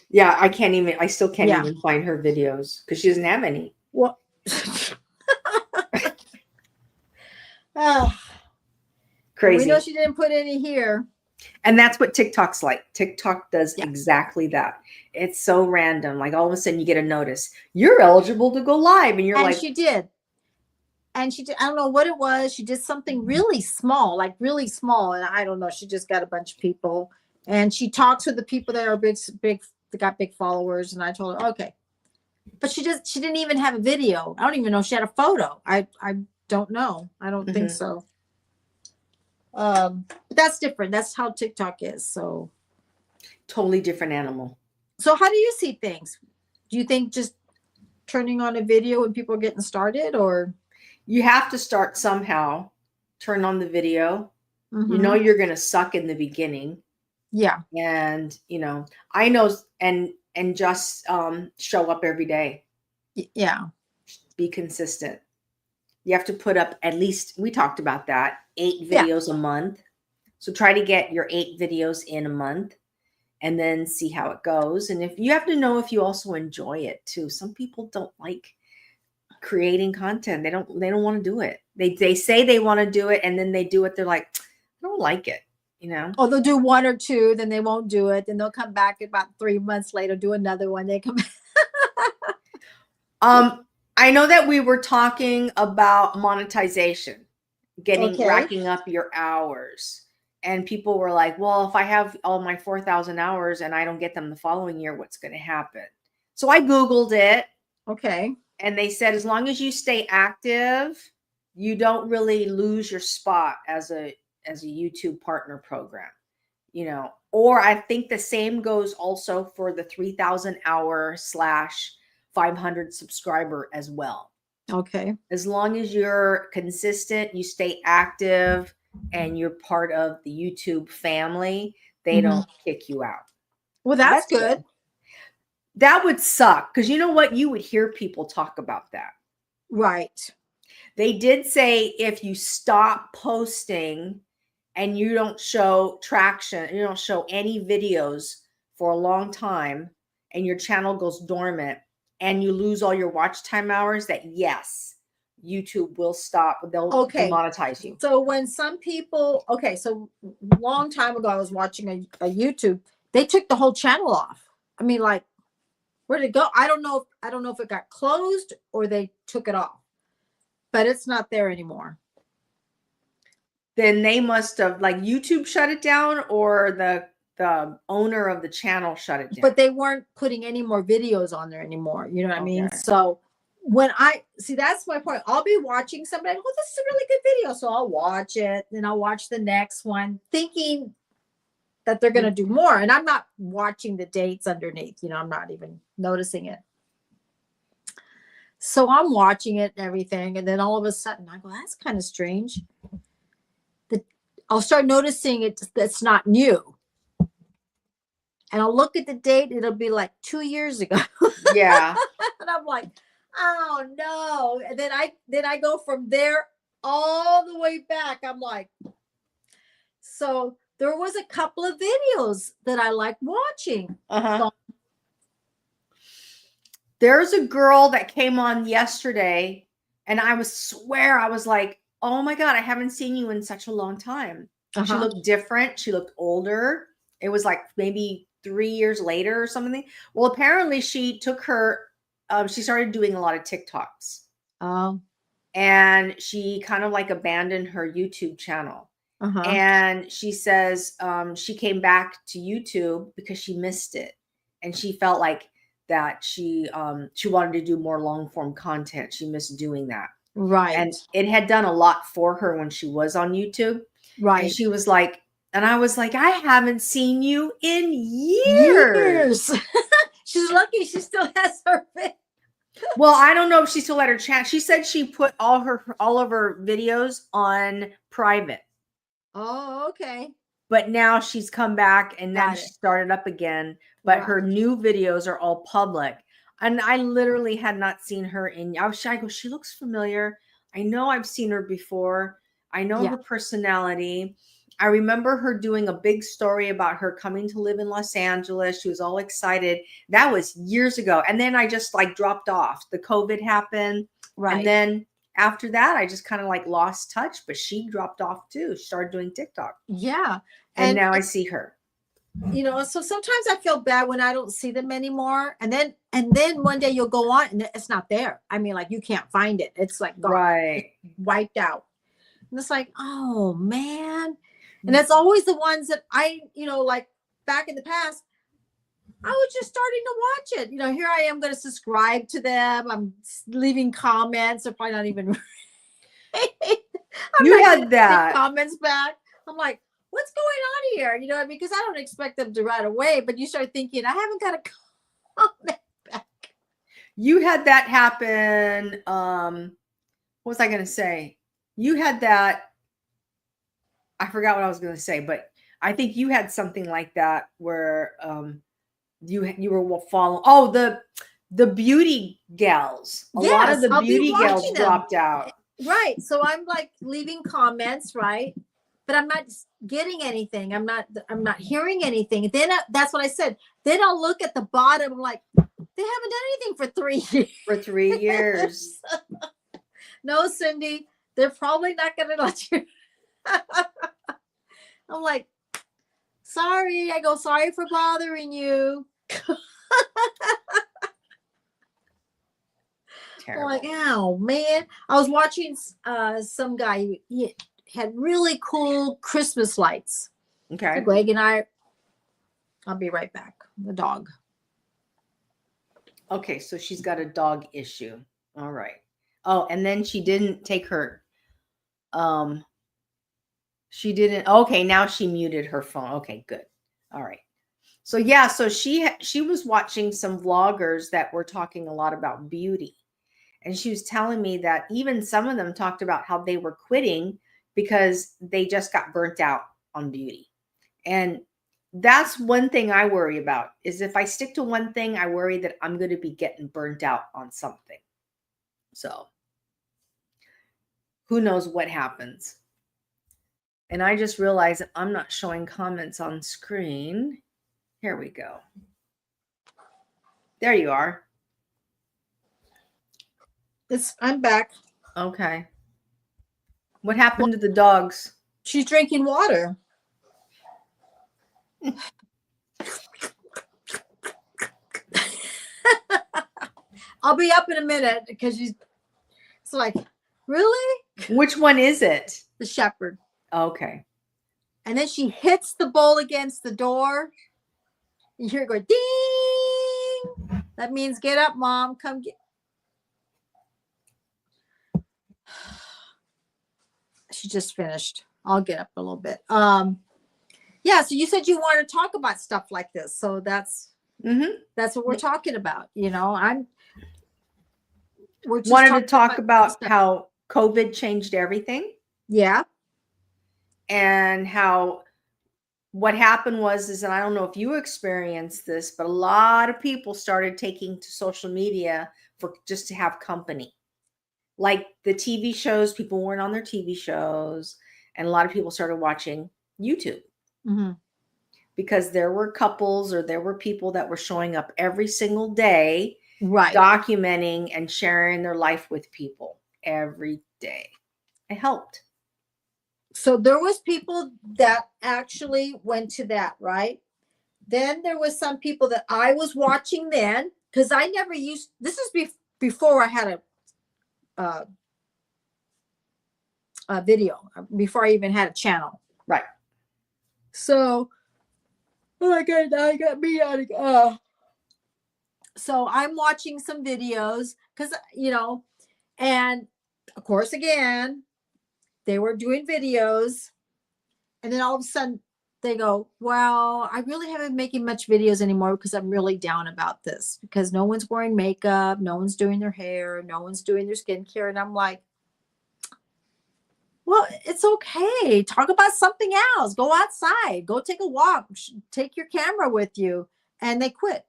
Yeah, I still can't even find her videos because she doesn't have any. Well, crazy. We know she didn't put any here. And that's what TikTok's like. TikTok does exactly that. It's so random. Like all of a sudden you get a notice. You're eligible to go live. And you're like. She did. And she did. I don't know what it was. She did something really small, like really small. And I don't know. She just got a bunch of people. And she talks with the people that are big, that got big followers. And I told her, okay. But she didn't even have a video. I don't even know if she had a photo. I don't know. I don't think so. But that's different. That's how TikTok is. So totally different animal. So how do you see things? Do you think just turning on a video when people are getting started, or you have to start somehow? Turn on the video. You know you're going to suck in the beginning. Yeah. And I know, and just show up every day. Yeah. Be consistent. You have to put up at least, we talked about that, 8 videos a month. So try to get your 8 videos in a month and then see how it goes. And if you have to know if you also enjoy it too. Some people don't like creating content. They don't want to do it. They say they want to do it and then they do it. They're like, I don't like it. Oh, they'll do 1 or 2, then they won't do it. Then they'll come back about 3 months later, do another one. They come back. I know that we were talking about monetization, getting Okay. racking up your hours. And people were like, well, if I have all my 4,000 hours and I don't get them the following year, what's going to happen? So I Googled it, Okay. and they said as long as you stay active, you don't really lose your spot as a YouTube partner program, you know. Or I think the same goes also for the 3,000 hour slash 500 subscriber as well. Okay. As long as you're consistent, you stay active, and you're part of the YouTube family, they don't kick you out. Well, So that's good. That would suck, because you know what? You would hear people talk about that. Right. They did say if you stop posting and you don't show traction, you don't show any videos for a long time, and your channel goes dormant and you lose all your watch time hours, that yes, YouTube will stop. They'll demonetize you. So when some people, so long time ago, I was watching a YouTube. They took the whole channel off. I mean, like, where did it go? I don't know. I don't know if it got closed or they took it off, but it's not there anymore. Then they must have, like, YouTube shut it down, or the owner of the channel shut it down. But they weren't putting any more videos on there anymore. You know what I mean? So when I see, that's my point. I'll be watching somebody. Well, this is a really good video, so I'll watch it. Then I'll watch the next one, thinking that they're going to do more, and I'm not watching the dates underneath. You know, I'm not even noticing it. So I'm watching it and everything, and then all of a sudden I go, "That's kind of strange." I'll start noticing it. That's not new. And I'll look at the date. It'll be like 2 years ago. Yeah. And I'm like, oh no. And then I go from there all the way back. I'm like, so there was a couple of videos that I like watching. So, there's a girl that came on yesterday, and I was like, oh my God, I haven't seen you in such a long time. She looked different. She looked older. It was like maybe 3 years later or something. Well, apparently she took her, she started doing a lot of TikToks. And she kind of like abandoned her YouTube channel. And she says she came back to YouTube because she missed it. And she felt like that she wanted to do more long form content. She missed doing that. Right. And it had done a lot for her when she was on YouTube. Right. And she was like, and I was like, I haven't seen you in years. She's lucky she still has her fit. Well, I don't know if she still had her chat. She said she put all of her videos on private. Oh, okay. But now she's come back, and then she started up again. But her new videos are all public. And I literally had not seen her in. I go, she looks familiar. I know I've seen her before. I know her personality. I remember her doing a big story about her coming to live in Los Angeles. She was all excited. That was years ago. And then I just like dropped off. The COVID happened. Right. And then after that, I just kind of like lost touch, but she dropped off too. She started doing TikTok. Yeah. And now I see her. You know, so sometimes I feel bad when I don't see them anymore. And then one day you'll go on and it's not there. I mean, like, you can't find it. It's like gone. Right. It's wiped out. And it's like, oh man. And that's always the ones that I, you know, like back in the past, I was just starting to watch it. You know, here I am going to subscribe to them. I'm leaving comments. They're probably not even. You had that. Comments back. I'm like, what's going on here? You know, because I don't expect them to right away, but you start thinking, I haven't got a comment back. You had that happen. What was I going to say? You had that. I forgot what I was going to say, but I think you had something like that where you were following. Oh, the beauty gals. A lot of the beauty gals dropped out. Right. So I'm like leaving comments, right? But I'm not getting anything. I'm not hearing anything. Then that's what I said. Then I'll look at the bottom. I'm like, they haven't done anything for 3 years. For 3 years. No, Cindy, they're probably not going to let you. I'm like, sorry. I go, sorry for bothering you. I'm like, oh man. I was watching some guy. had really cool Christmas lights. Okay. So Greg and I'll be right back. The dog. Okay, so she's got a dog issue. All right. Oh, and then she didn't take her she didn't. Okay, now she muted her phone. Okay, good. All right. So yeah, so she was watching some vloggers that were talking a lot about beauty. And she was telling me that even some of them talked about how they were quitting because they just got burnt out on beauty. And that's one thing I worry about is if I stick to one thing, I worry that I'm going to be getting burnt out on something. So who knows what happens. And I just realized that I'm not showing comments on screen. Here we go. There you are. I'm back. Okay. What happened to the dogs? She's drinking water. I'll be up in a minute because it's like, really? Which one is it? The shepherd. Okay. And then she hits the bowl against the door. You hear it go ding. That means get up, Mom. Come get. She just finished. I'll get up a little bit. Yeah, so you said you want to talk about stuff like this. So that's what we're talking about. We're just wanted to talk about how COVID changed everything. Yeah. And how what happened is, and I don't know if you experienced this, but a lot of people started taking to social media for just to have company. Like the TV shows, people weren't on their TV shows, and a lot of people started watching YouTube because there were couples or there were people that were showing up every single day, right, documenting and sharing their life with people every day. It helped. So there was people that actually went to that, right? Then there was some people that I was watching then because I never used. This is before I had a video, before I even had a channel. Right. So, oh my God, I got me out of. So I'm watching some videos because and of course again. They were doing videos, and then all of a sudden they go, well, I really haven't making much videos anymore because I'm really down about this because no one's wearing makeup, no one's doing their hair, no one's doing their skincare. And I'm like, well, it's okay. Talk about something else. Go outside, go take a walk, take your camera with you. And they quit.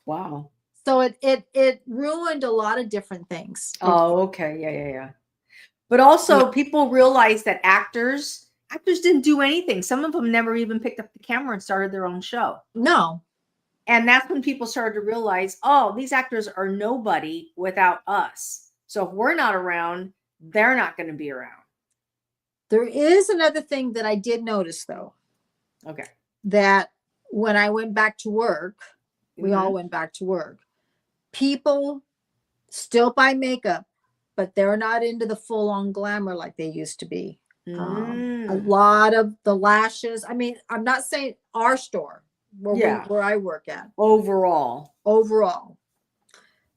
Wow. So it ruined a lot of different things. Oh, okay. Yeah. But also people realize that actors didn't do anything. Some of them never even picked up the camera and started their own show. No. And that's when people started to realize, oh, these actors are nobody without us. So if we're not around, they're not going to be around. There is another thing that I did notice though. Okay. That when I went back to work, we all went back to work. People still buy makeup, but they're not into the full-on glamour like they used to be. A lot of the lashes. I mean, I'm not saying our store where I work at. Overall.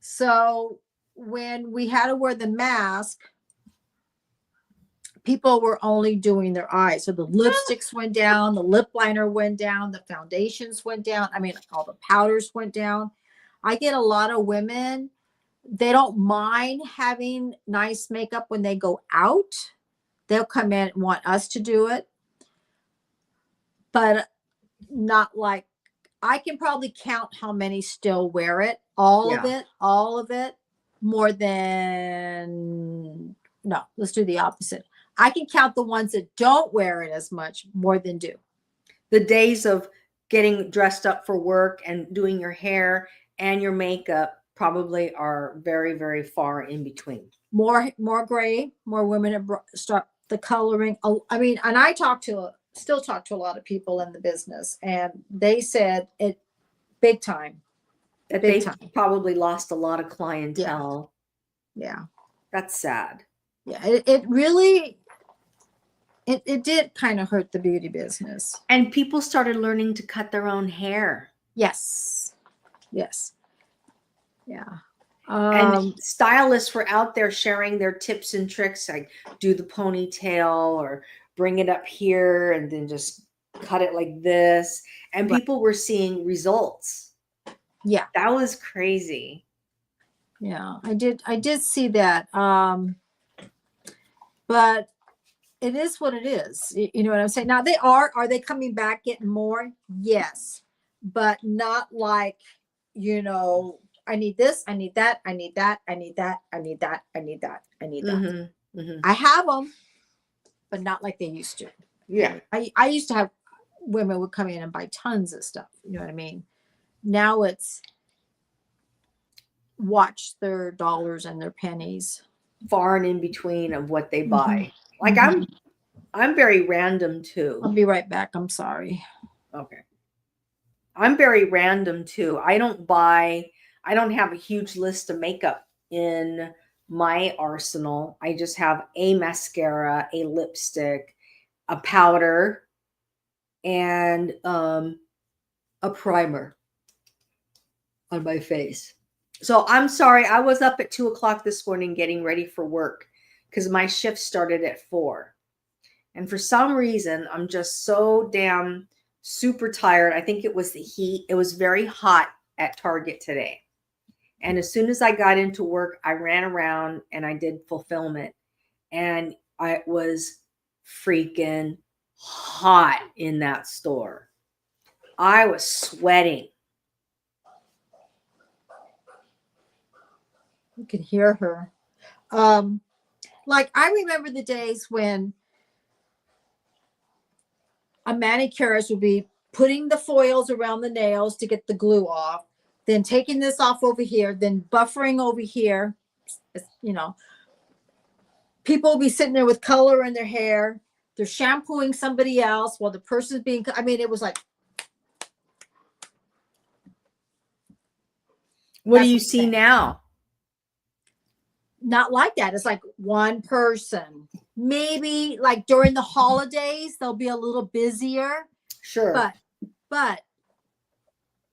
So when we had to wear the mask, people were only doing their eyes. So the lipsticks went down, the lip liner went down, the foundations went down. I mean, all the powders went down. I get a lot of women, they don't mind having nice makeup when they go out. They'll come in and want us to do it. But not like, I can probably count how many still wear it. All of it, more than, no, let's do the opposite. I can count the ones that don't wear it as much more than do. The days of getting dressed up for work and doing your hair and your makeup probably are very, very far in between. More gray, more women have start the coloring. I mean, and I still talk to a lot of people in the business, and they said it big time. That they probably lost a lot of clientele. Yeah. That's sad. Yeah, it really, it did kind of hurt the beauty business. And people started learning to cut their own hair. Yes. Yes. Yeah. And stylists were out there sharing their tips and tricks, like do the ponytail or bring it up here and then just cut it like this. And Right. people were seeing results. Yeah. That was crazy. Yeah. I did see that. But it is what it is. You know what I'm saying? Now are they coming back getting more? Yes. But not like, I need this, I need that, I need that, I need that, I need that, I need that, I need that. Mm-hmm, mm-hmm. I have them, but not like they used to. Yeah. I used to have women would come in and buy tons of stuff. You know what I mean? Now it's watch their dollars and their pennies. Far and in between of what they buy. Mm-hmm. Like Mm-hmm. I'm very random too. I'll be right back. I'm sorry. Okay. I'm very random too. I don't have a huge list of makeup in my arsenal. I just have a mascara, a lipstick, a powder, and a primer on my face. So I'm sorry, I was up at 2:00 this morning getting ready for work because my shift started at 4. And for some reason, I'm just so damn super tired. I think it was the heat. It was very hot at Target today. And as soon as I got into work, I ran around and I did fulfillment. And I was freaking hot in that store. I was sweating. You can hear her. Like I remember the days when a manicurist would be putting the foils around the nails to get the glue off, then taking this off over here, then buffering over here. People will be sitting there with color in their hair. They're shampooing somebody else while the person's being, it was like. What do you see now? Not like that. It's like one person. Maybe like during the holidays, they'll be a little busier. Sure. But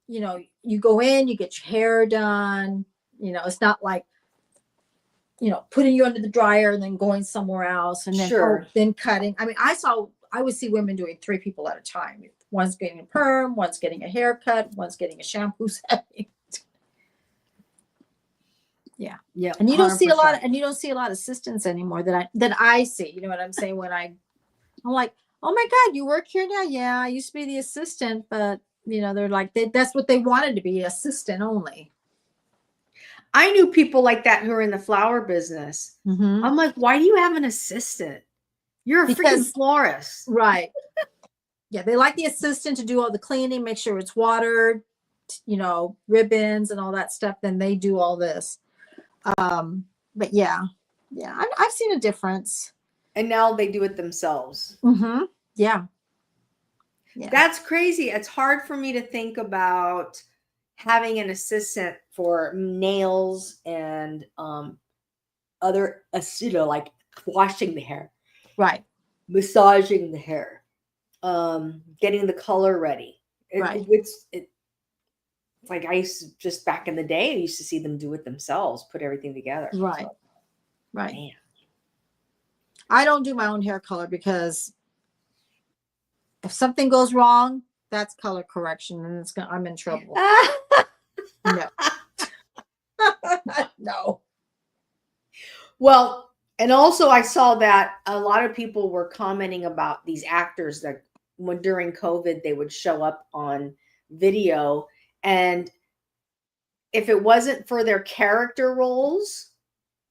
you go in, you get your hair done. It's not like, putting you under the dryer and then going somewhere else and then, Sure. Then cutting. I would see women doing 3 people at a time. One's getting a perm, one's getting a haircut, one's getting a shampoo setting. Yeah. Yeah. And you don't see 100%. a lot of assistants anymore that I see. You know what I'm saying? When I'm like, oh my God, you work here now? Yeah, I used to be the assistant, but they're like, that's what they wanted to be, assistant only. I knew people like that who are in the flower business. Mm-hmm. I'm like, why do you have an assistant? You're a freaking florist. Right. Yeah, they like the assistant to do all the cleaning, make sure it's watered, ribbons and all that stuff. Then they do all this. But yeah, I've seen a difference. And now they do it themselves. Mm-hmm. Yeah. That's crazy. It's hard for me to think about having an assistant for nails and other, like washing the hair, right, massaging the hair, getting the color ready. It's like I used to, just back in the day, I used to see them do it themselves, put everything together. Right. So, right. Man. I don't do my own hair color because if something goes wrong, that's color correction, and I'm in trouble. No. No. Well, and also I saw that a lot of people were commenting about these actors that when during COVID they would show up on video, and if it wasn't for their character roles,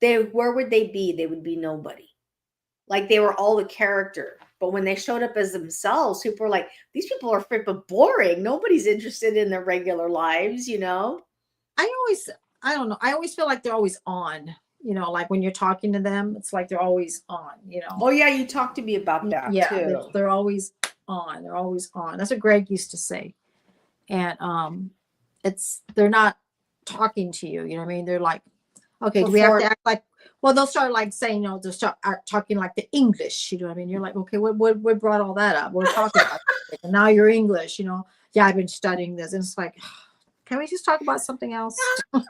where would they be? They would be nobody. Like they were all the character. But when they showed up as themselves, people were like, these people are freaking boring. Nobody's interested in their regular lives, I don't know. I always feel like they're always on, like when you're talking to them, it's like they're always on, Oh yeah, you talked to me about that too. They're always on. They're always on. That's what Greg used to say. And they're not talking to you. You know what I mean? They're like, okay, do we have to act like Well, they'll start like saying, they'll start talking like the English, you know what I mean? You're like, okay, what brought all that up? We're talking about it, and now you're English, Yeah, I've been studying this. And it's like, can we just talk about something else? Like,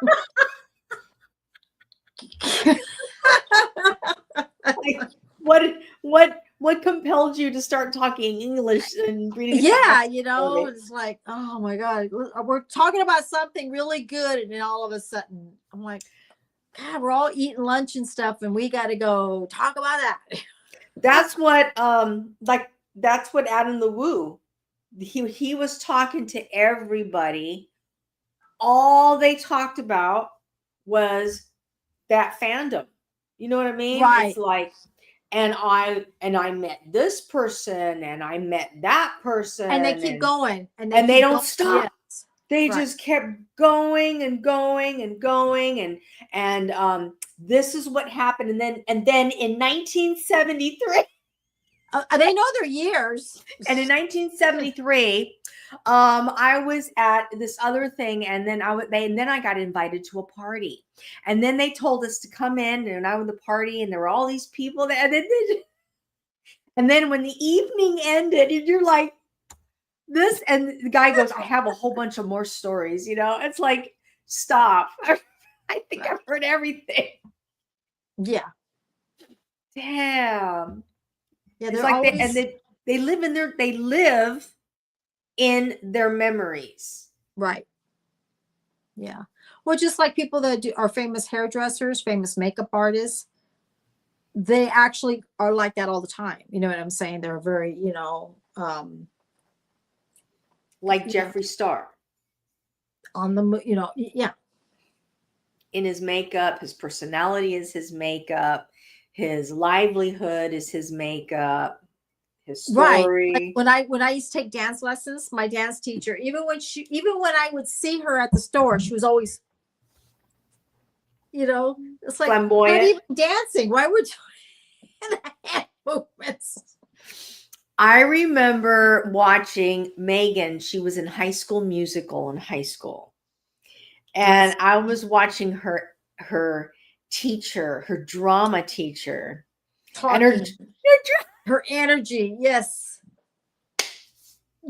what compelled you to start talking English and reading? Yeah, it's like, oh my God, we're talking about something really good. And then all of a sudden, I'm like, God, we're all eating lunch and stuff, and we got to go talk about that. That's what that's what Adam the Woo. He was talking to everybody. All they talked about was that fandom. You know what I mean? Right. It's like, and I met this person, and I met that person, and they keep going, and they don't stop. Yes. They just kept going and going and going, and this is what happened. And then in 1973, they know their years. and in 1973, I was at this other thing, and then I got invited to a party, and then they told us to come in, and I was at the party, and there were all these people there, and then when the evening ended, and you're like, this, and the guy goes, I have a whole bunch of more stories. It's like, stop. I think I've heard everything. Yeah. Damn. Yeah, it's like always... they live in their memories. Right. Yeah. Well, just like people that are famous hairdressers, famous makeup artists, they actually are like that all the time. You know what I'm saying? They're very, like Jeffree Star. On the, yeah. In his makeup, his personality is his makeup, his livelihood is his makeup, his story. Right. Like when I used to take dance lessons, my dance teacher, even when I would see her at the store, she was always, it's like, flamboyant. Not even dancing. Why would you the hand movements? I remember watching Megan. She was in High School Musical in high school. And I was watching her teacher, her drama teacher. Talking. And her energy. Yes.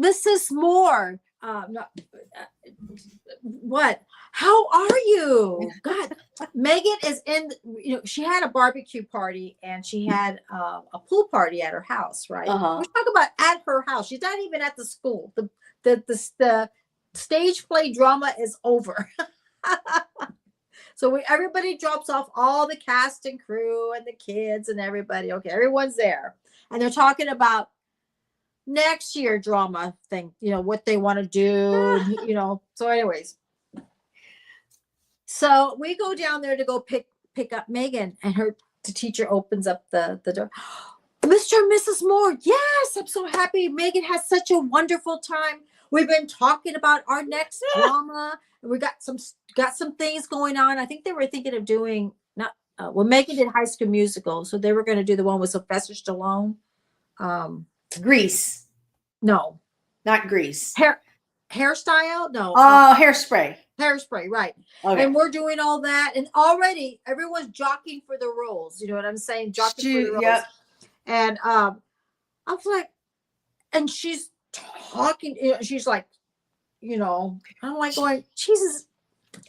Mrs. Moore. What? How are you? God, Megan is in, she had a barbecue party, and she had a pool party at her house, right? Uh-huh. We talk about at her house. She's not even at the school. The stage play drama is over. So everybody drops off, all the cast and crew and the kids and everybody. Okay, everyone's there. And they're talking about next year drama thing, what they want to do, So anyways. So we go down there to go pick up Megan, and the teacher opens up the door. Mr. and Mrs. Moore, yes, I'm so happy. Megan has such a wonderful time. We've been talking about our next drama. We got some things going on. I think they were thinking of doing Megan did High School Musical, so they were going to do the one with Sylvester Stallone. Grease. No, not Grease. Hairstyle. No. Oh, Hairspray. Hairspray, right. Okay. And we're doing all that, and already everyone's jockeying for the roles. You know what I'm saying? Jockeying for the roles. Yep. And I was like, and she's talking, she's like, I'm like going, Jesus.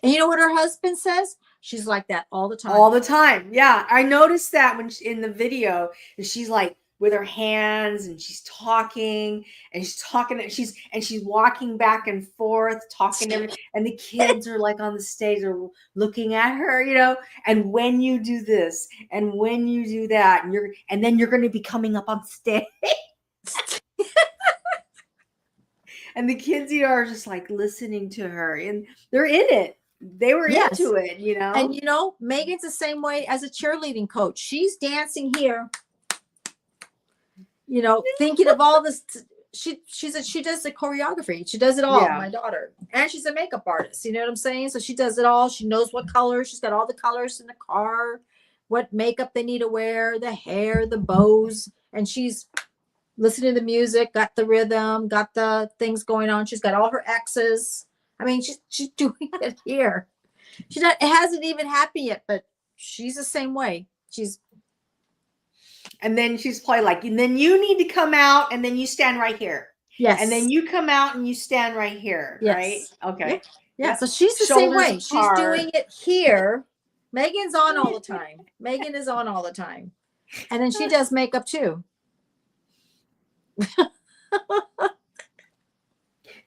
And you know what her husband says? She's like that all the time. All the time. Yeah. I noticed that when in the video, she's like with her hands, and she's talking, and she's walking back and forth, talking to everyone, and the kids are like on the stage, are looking at her, and when you do this, and when you do that, and then you're going to be coming up on stage. And the kids, are just like listening to her, and they're in it. They were into it, And Megan's the same way as a cheerleading coach. She's dancing here, thinking of all this. She does the choreography. She does it all. Yeah. My daughter, and she's a makeup artist. You know what I'm saying? So she does it all. She knows what colors. She's got all the colors in the car, what makeup they need to wear, the hair, the bows, and she's listening to the music, got the rhythm, got the things going on. She's got all her exes. I mean, she's doing it here. It hasn't even happened yet, but she's the same way. And then she's probably like, and then you need to come out and then you stand right here. Yes. And then you come out and you stand right here. Yes. Right? Okay. Yeah. Yeah. Yep. So she's the Shoulders same way. She's apart. doing it here. Megan's on all the time. Megan is on all the time. And then she does makeup too.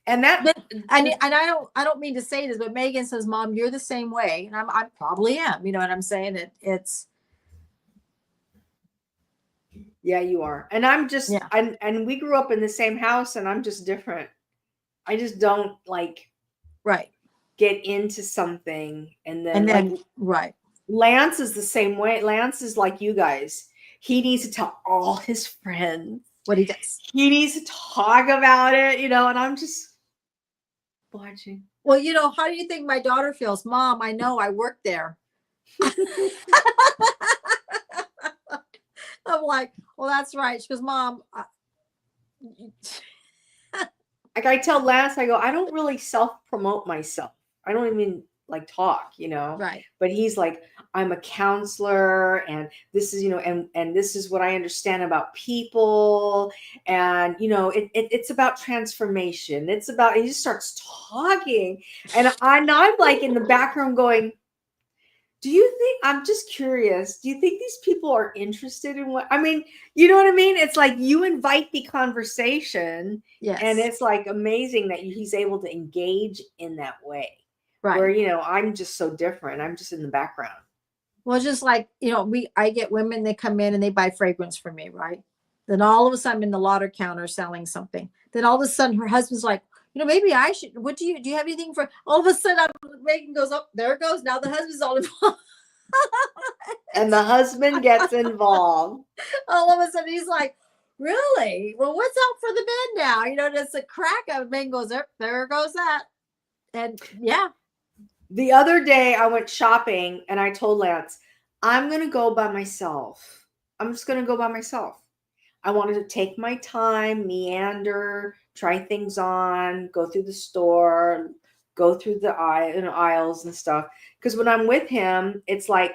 And that, and I don't mean to say this, but Megan says, Mom, you're the same way. And I probably am. You know what I'm saying? It's. Yeah, you are. And I'm just, Yeah. and we grew up in the same house and I'm just different. I just don't like Right. get into something. And then like, right. Lance is the same way. Lance is like you guys. He needs to tell all his friends what he does. He needs to talk about it, you know, and I'm just watching. Well, you know, how do you think my daughter feels? Mom, I know, I work there. I'm like, well, that's right. She goes, Mom. Like I tell Lance, I go, I don't really self-promote myself. I don't even like talk, you know. Right. But he's like, I'm a counselor and this is, you know, and this is what I understand about people. And, you know, it's about transformation. It's about, he just starts talking. And I'm like in the background going, do you think, I'm just curious, do you think these people are interested in what, I mean, you know what I mean? It's like you invite the conversation. Yes. And it's like amazing that he's able to engage in that way. Right. Where, you know, I'm just so different. I'm just in the background. Well, just like, you know, I get women, they come in and they buy fragrance from me, right? Then all of a sudden I'm in the lauder counter selling something. Then all of a sudden her husband's like, you know, maybe I should, do you have anything for, all of a sudden Megan goes up, there it goes. Now the husband's all involved. And the husband gets involved. All of a sudden he's like, really? Well, what's out for the bed now? You know, it's a crack of Megan goes, there goes that. And yeah. The other day I went shopping and I told Lance, I'm going to go by myself. I'm just going to go by myself. I wanted to take my time, meander, try things on, go through the store, go through the aisles and stuff. Because when I'm with him, it's like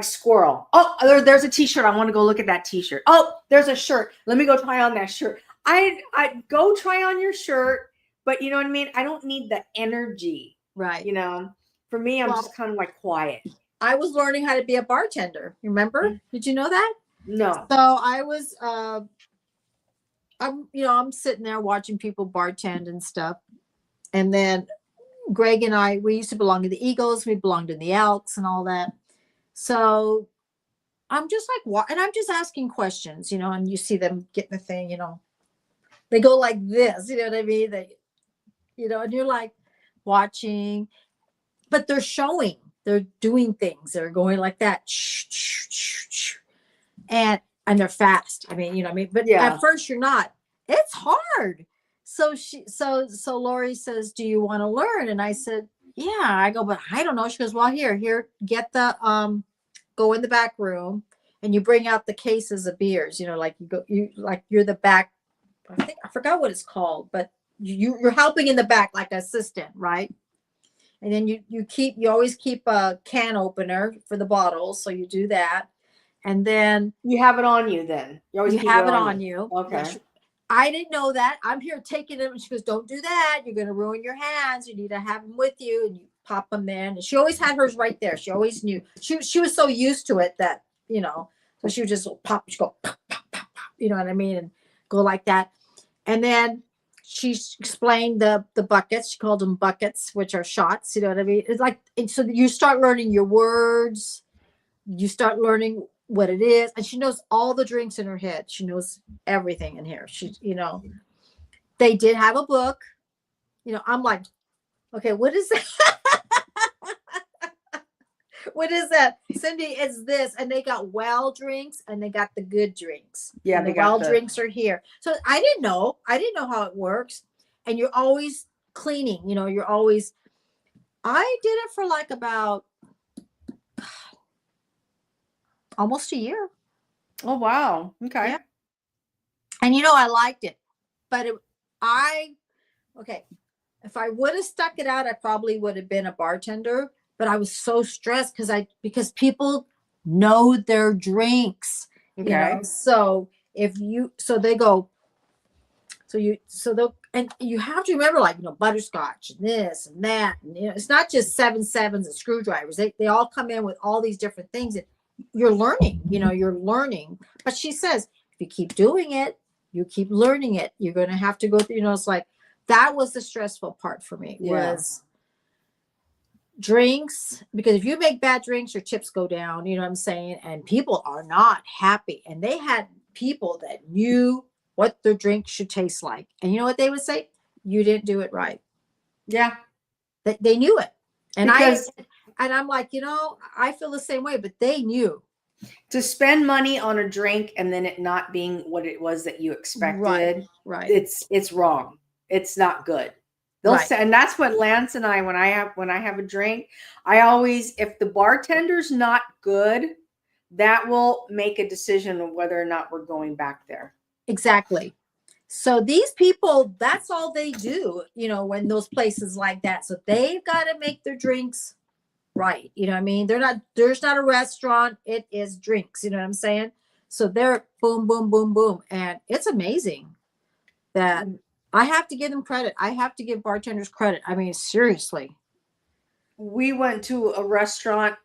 squirrel. Oh, there's a t-shirt. I want to go look at that t-shirt. Oh, there's a shirt. Let me go try on that shirt. I go try on your shirt, but you know what I mean? I don't need the energy. Right. You know, for me, I'm just kind of like quiet. I was learning how to be a bartender. Remember? Did you know that? No. So I was, I'm sitting there watching people bartend and stuff. And then Greg and I, we used to belong to the Eagles. We belonged in the Elks and all that. So I'm just like, and I'm just asking questions, you know, and you see them getting the thing, you know, they go like this, you know what I mean? And you're like watching, but they're showing, they're doing things. They're going like that. And they're fast. I mean, you know what I mean? But yeah. At first you're not. It's hard. So Lori says, do you want to learn? And I said, yeah. I go, but I don't know. She goes, well, here, get the, go in the back room and you bring out the cases of beers, you know, like you're the back. I forgot what it's called, but you're helping in the back, like assistant, right? And then you always keep a can opener for the bottles. So you do that. And then you have it on you then. You always have it on you. Okay. I didn't know that. I'm here taking them. And she goes, don't do that. You're going to ruin your hands. You need to have them with you. And you pop them in. And she always had hers right there. She always knew. She was so used to it that, you know, so she would just pop, she'd go, pop, pop, pop, pop, you know what I mean? And go like that. And then she explained the buckets. She called them buckets, which are shots. You know what I mean? It's like, and so you start learning your words. You start learning what it is. And she knows all the drinks in her head. She knows everything in here. She, you know, they did have a book. You know, I'm like, okay, what is that? What is that? Cindy, it's this. And they got well drinks and they got the good drinks. Yeah, the well drinks are here. So I didn't know how it works. And you're always cleaning, you know, I did it for like about almost a year. Oh, wow. Okay. Yeah. And you know, I liked it, but if I would have stuck it out, I probably would have been a bartender, but I was so stressed because people know their drinks. Okay. So so they go, so they'll, and you have to remember, like, butterscotch and this and that. And, it's not just 7/7s and screwdrivers. They all come in with all these different things. And you're learning. But she says, if you keep doing it, you keep learning it. You're going to have to go through, it's like, that was the stressful part for me was drinks, because if you make bad drinks, your chips go down, you know what I'm saying? And people are not happy. And they had people that knew what their drink should taste like. And you know what they would say? You didn't do it right. Yeah. They knew it. And Because I'm like, I feel the same way, but they knew. to spend money on a drink and then it not being what it was that you expected, Right. it's wrong. It's not good. They'll say, and that's what Lance and I, when I have a drink, I always, if the bartender's not good, that will make a decision of whether or not we're going back there. Exactly. So these people, that's all they do, when those places like that. So they've got to make their drinks right. You know what I mean? There's not a restaurant. It is drinks. You know what I'm saying? So they're boom, boom, boom, boom. And it's amazing that I have to give them credit. I have to give bartenders credit. I mean, seriously. We went to a restaurant.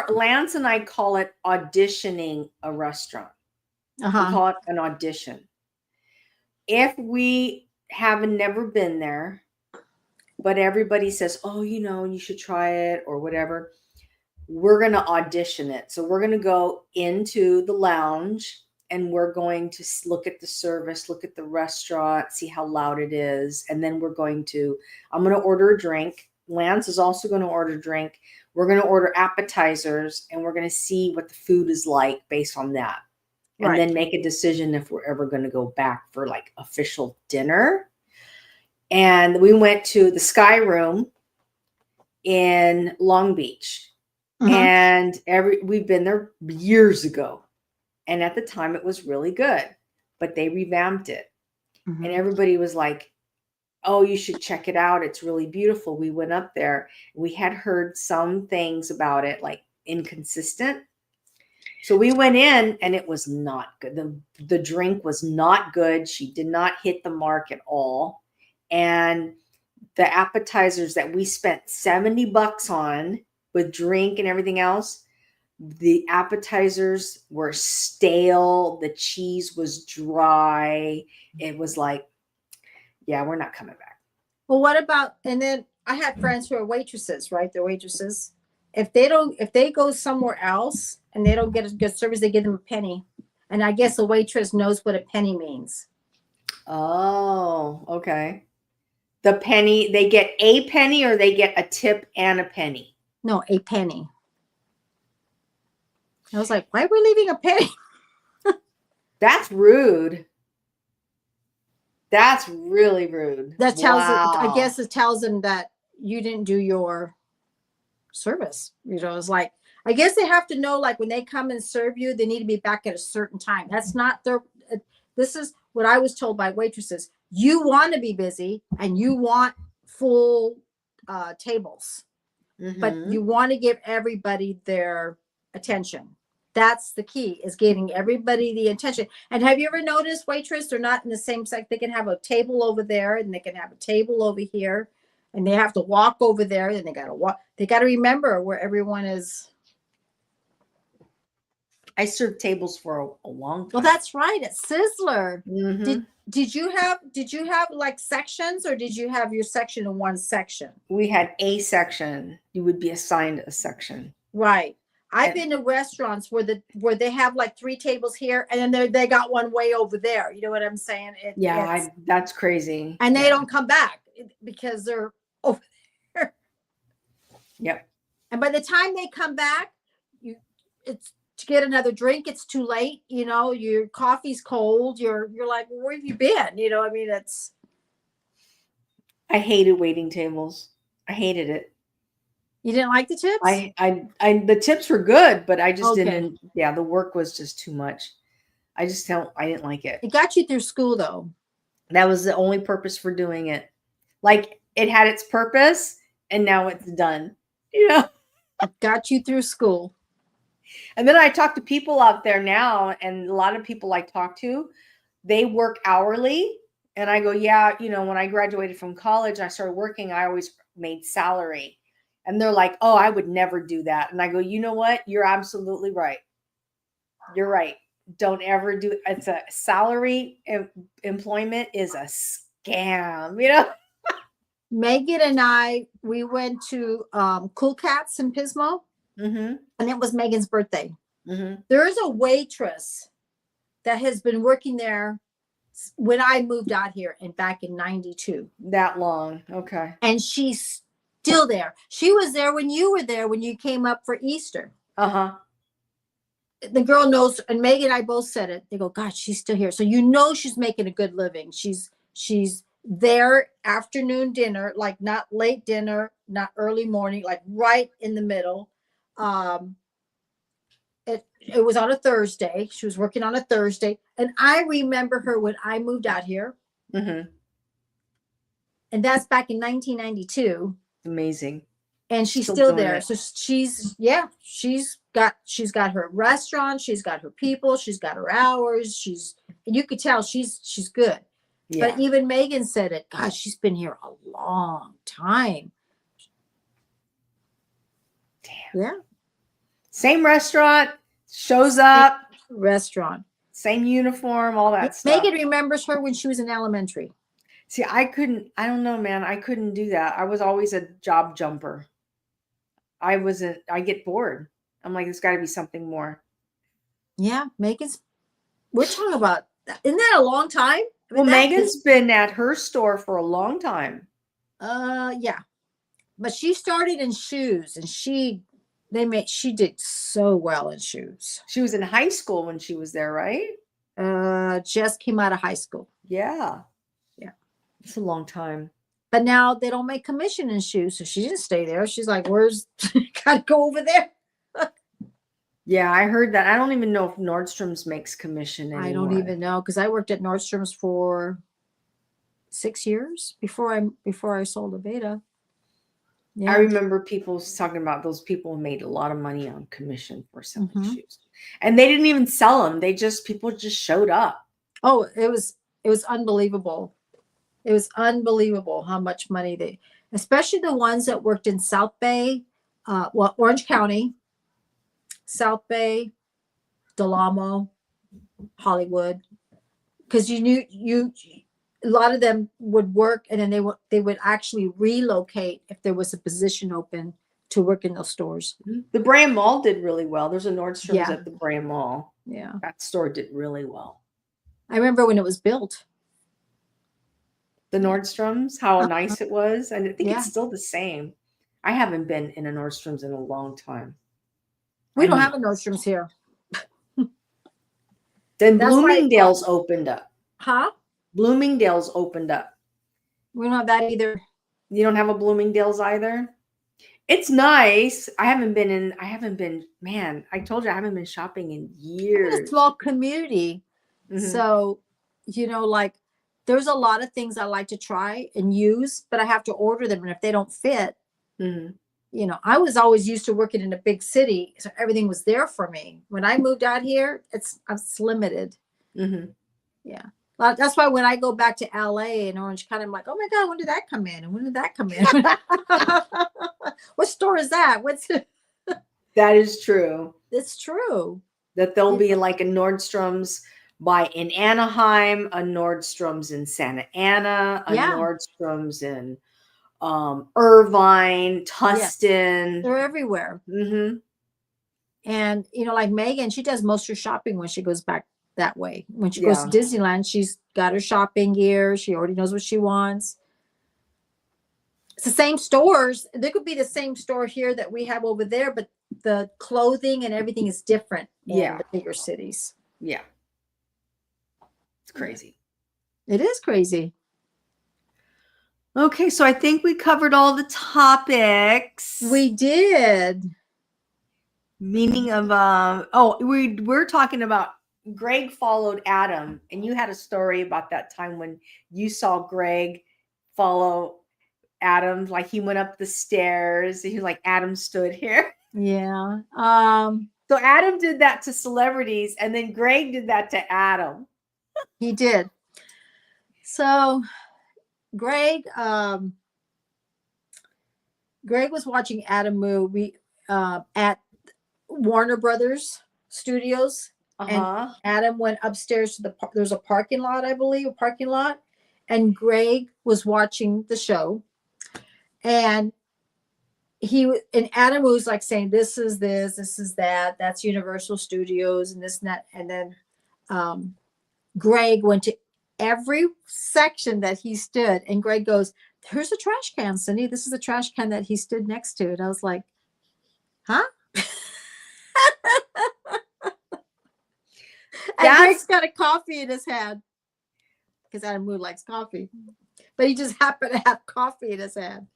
Lance and I call it auditioning a restaurant. We call it an audition. If we haven't never been there, but everybody says, oh, you should try it or whatever, we're going to audition it. So we're going to go into the lounge and we're going to look at the service, look at the restaurant, see how loud it is. And then I'm going to order a drink. Lance is also going to order a drink. We're going to order appetizers and we're going to see what the food is like based on that. And then make a decision if we're ever going to go back for like official dinner. And we went to the Sky Room in Long Beach. And we've been there years ago. And at the time it was really good, but they revamped it. And everybody was like, oh, you should check it out. It's really beautiful. We went up there. We had heard some things about it, like inconsistent. So we went in and it was not good. The drink was not good. She did not hit the mark at all. And the appetizers that we spent $70 on with drink and everything else, the appetizers were stale. The cheese was dry. It was like, yeah, we're not coming back. Well, what about, and then I had friends who are waitresses, right? They're waitresses. If they go somewhere else and they don't get a good service, they give them a penny. And I guess the waitress knows what a penny means. Oh, okay. The penny, they get a penny or they get a tip and a penny? No, a penny. I was like, why are we leaving a penny? That's rude. That's really rude. That tells I guess it tells them that you didn't do your service. It's like, I guess they have to know, like, when they come and serve you, they need to be back at a certain time. That's not this is what I was told by waitresses. You want to be busy and you want full tables, but you want to give everybody their attention. That's the key, is giving everybody the attention. And have you ever noticed waitress, they're not in the same section. They can have a table over there and they can have a table over here and they have to walk over there. And they got to walk. They got to remember where everyone is. I served tables for a long time. Well, that's right. At Sizzler. Did you have like sections, or did you have your section in one section? We had a section. You would be assigned a section. Right. I've been to restaurants where they have like 3 tables here and then they got one way over there. You know what I'm saying? That's crazy. And they don't come back because they're over there. Yep. And by the time they come back, it's to get another drink. It's too late. Your coffee's cold. You're like, well, where have you been? I mean, I hated waiting tables. I hated it. You didn't like the tips? The tips were good, but I just didn't. Yeah, the work was just too much. I didn't like it. It got you through school, though. That was the only purpose for doing it. Like, it had its purpose and now it's done. It got you through school. And then I talk to people out there now, and a lot of people I talk to, they work hourly. And I go, yeah, when I graduated from college, I started working, I always made salary. And they're like, oh, I would never do that. And I go, you know what? You're absolutely right. You're right. Don't ever do it's a salary employment is a scam. Megan and I, we went to Cool Cats in Pismo, Mm-hmm. and it was Megan's birthday. Mm-hmm. There's a waitress that has been working there when I moved out here and back in 92. That long. Okay. And she's still there. She was there when you were there, when you came up for Easter. Uh-huh. The girl knows, and Megan and I both said it. They go, God, she's still here. So she's making a good living. She's there afternoon dinner, like not late dinner, not early morning, like right in the middle. It was on a Thursday. She was working on a Thursday. And I remember her when I moved out here. Mm-hmm. And that's back in 1992. Amazing. And she's still there. It. So she's got her restaurant, she's got her people, she's got her hours. You could tell she's good. Yeah. But even Megan said it. Gosh, she's been here a long time. Damn. Yeah. Same restaurant, shows up. Restaurant. Same uniform, all that stuff. Megan remembers her when she was in elementary. See, I don't know, man. I couldn't do that. I was always a job jumper. I get bored. I'm like, there's got to be something more. Yeah, we're talking about, isn't that a long time? Well, Megan's been at her store for a long time. Yeah. But she started in shoes, and she did so well in shoes. She was in high school when she was there, right? Just came out of high school. Yeah. Yeah. It's a long time. But now they don't make commission in shoes, so she didn't stay there. She's like, gotta go over there. Yeah, I heard that. I don't even know if Nordstrom's makes commission anymore. I don't even know, because I worked at Nordstrom's for 6 years before I sold Aveda. Yeah. I remember people talking about those people who made a lot of money on commission for selling shoes. And they didn't even sell them. People just showed up. Oh, it was unbelievable. It was unbelievable how much money especially the ones that worked in South Bay, Orange County, South Bay, Del Amo, Hollywood, because a lot of them would work, and then they would actually relocate if there was a position open to work in those stores. The Brea Mall did really well. There's a Nordstrom's at the Brea Mall. Yeah, that store did really well. I remember when it was built. The Nordstrom's, how nice it was. And I think it's still the same. I haven't been in a Nordstrom's in a long time. We don't have a Nordstrom's here. Then Bloomingdale's opened up. Huh? Bloomingdale's opened up. We don't have that either. You don't have a Bloomingdale's either? It's nice. I haven't been, man, I told you I haven't been shopping in years. It's a small community. Mm-hmm. So, like, there's a lot of things I like to try and use, but I have to order them. And if they don't fit, I was always used to working in a big city, so everything was there for me. When I moved out here, it's limited. Mm-hmm. Yeah. That's why when I go back to LA and Orange County, I'm like, oh my God, when did that come in? And when did that come in? What store is that? That is true. It's true. That there'll be like a Nordstrom's in Anaheim, a Nordstrom's in Santa Ana, a Nordstrom's in Irvine, Tustin. They're everywhere. Mm-hmm. And, like Megan, she does most of her shopping when she goes back that way. When she goes to Disneyland, she's got her shopping gear. She already knows what she wants. It's the same stores. There could be the same store here that we have over there, but the clothing and everything is different in the bigger cities. Yeah. It's crazy. It is crazy. Okay, so I think we covered all the topics. We did. Meaning of we're talking about Greg followed Adam, and you had a story about that time when you saw Greg follow Adam, like he went up the stairs. He was like, Adam stood here. Yeah. So Adam did that to celebrities, and then Greg did that to Adam. He did. So Greg, Greg was watching Adam movie at Warner Brothers Studios, and Adam went upstairs to there's a parking lot, I believe, a parking lot, and Greg was watching the show, and Adam was like saying, this is that, that's Universal Studios, and this and that, and then Greg went to every section that he stood, and Greg goes, "Here's a trash can, Cindy. This is the trash can that he stood next to." And I was like, huh? And Greg's got a coffee in his hand because Adam Moon likes coffee, but he just happened to have coffee in his hand.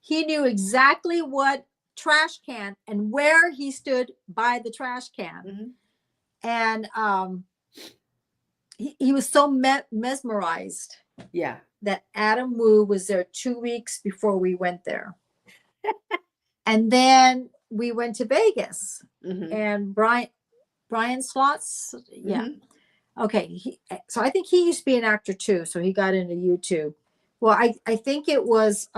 He knew exactly what trash can and where he stood by the trash can. Mm-hmm. And he was so mesmerized. Yeah. That Adam Wu was there 2 weeks before we went there. And then we went to Vegas. Mm-hmm. And Brian Slots. Yeah. Mm-hmm. Okay. So I think he used to be an actor too. So he got into YouTube. Well, I think it was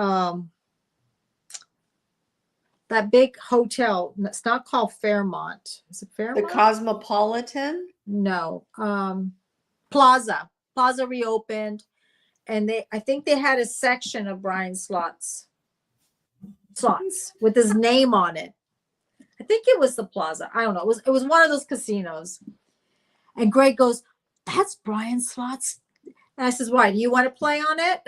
that big hotel. It's not called Fairmont. Is it Fairmont? The Cosmopolitan? No. Plaza reopened. And I think they had a section of Brian Slots with his name on it. I think it was the Plaza. I don't know. It was one of those casinos. And Greg goes, "That's Brian Slots." And I says, "Why? Do you want to play on it?"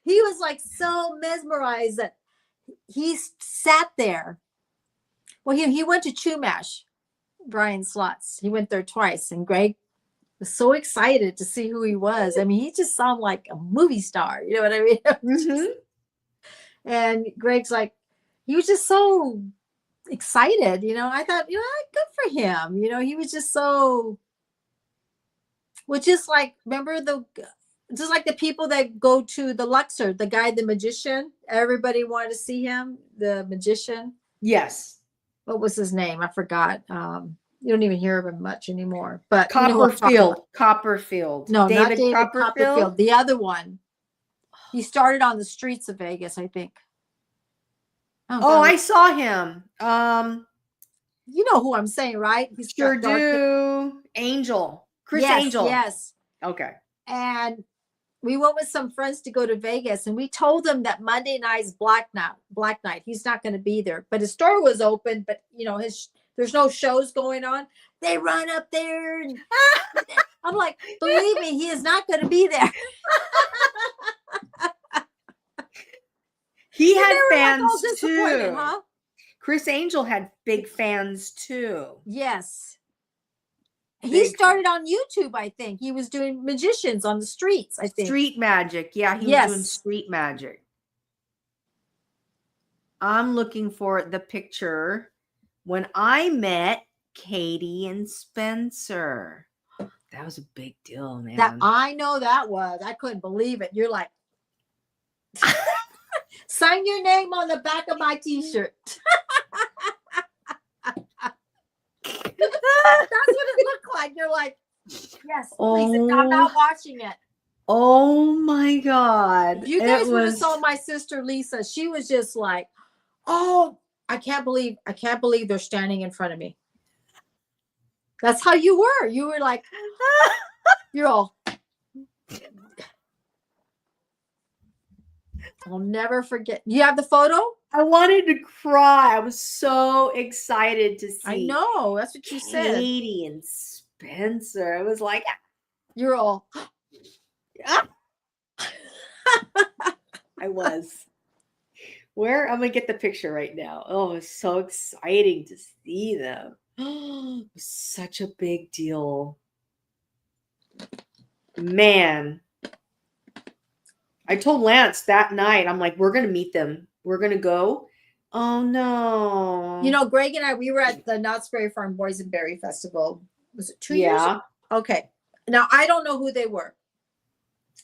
He was like so mesmerized that he sat there. Well, he went to Chumash, Brian Slots. He went there twice, and Greg was so excited to see who he was. I mean, he just sounded like a movie star. You know what I mean? Mm-hmm. And Greg's like, he was just so excited. You know, I thought, you know, good for him. You know, he was just so, which is like, remember just like the people that go to the Luxor, the guy, the magician, everybody wanted to see him, the magician. Yes. What was his name? I forgot. You don't even hear of him much anymore. But Copperfield. No, not David Copperfield. The other one. He started on the streets of Vegas, I think. Oh, I saw him. You know who I'm saying, right? He's sure do. Angel. Chris Angel. Yes. Okay. And we went with some friends to go to Vegas, and we told them that Monday night's Black Night. He's not going to be there, but his store was open. But you know, there's no shows going on. They run up there, and I'm like, believe me, he is not going to be there. He had fans too. Huh? Chris Angel had big fans too. Yes. He started on YouTube, I think. He was doing magicians on the streets, I think. Street magic. Yeah, he was doing street magic. I'm looking for the picture when I met Katie and Spencer. That was a big deal, man. That I know that was. I couldn't believe it. You're like, sign your name on the back of my t-shirt. That's what it looked like. You're like, yes, please. I'm not watching it. Oh my God. If you guys would have saw my sister Lisa, she was just like, oh, I can't believe they're standing in front of me. That's how you were. You were like, you're all. I'll never forget. You have the photo? I wanted to cry. I was so excited to see. I know. That's what you said. Katie and Spencer. I was like, you're all. I was. Where? I'm going to get the picture right now. Oh, it's so exciting to see them. It was such a big deal. Man. I told Lance that night, I'm like, we're going to meet them. We're going to go. Oh, no. You know, Greg and I, we were at the Knott's Berry Farm Boysenberry Festival. Was it 2 years? Yeah. Okay. Now, I don't know who they were.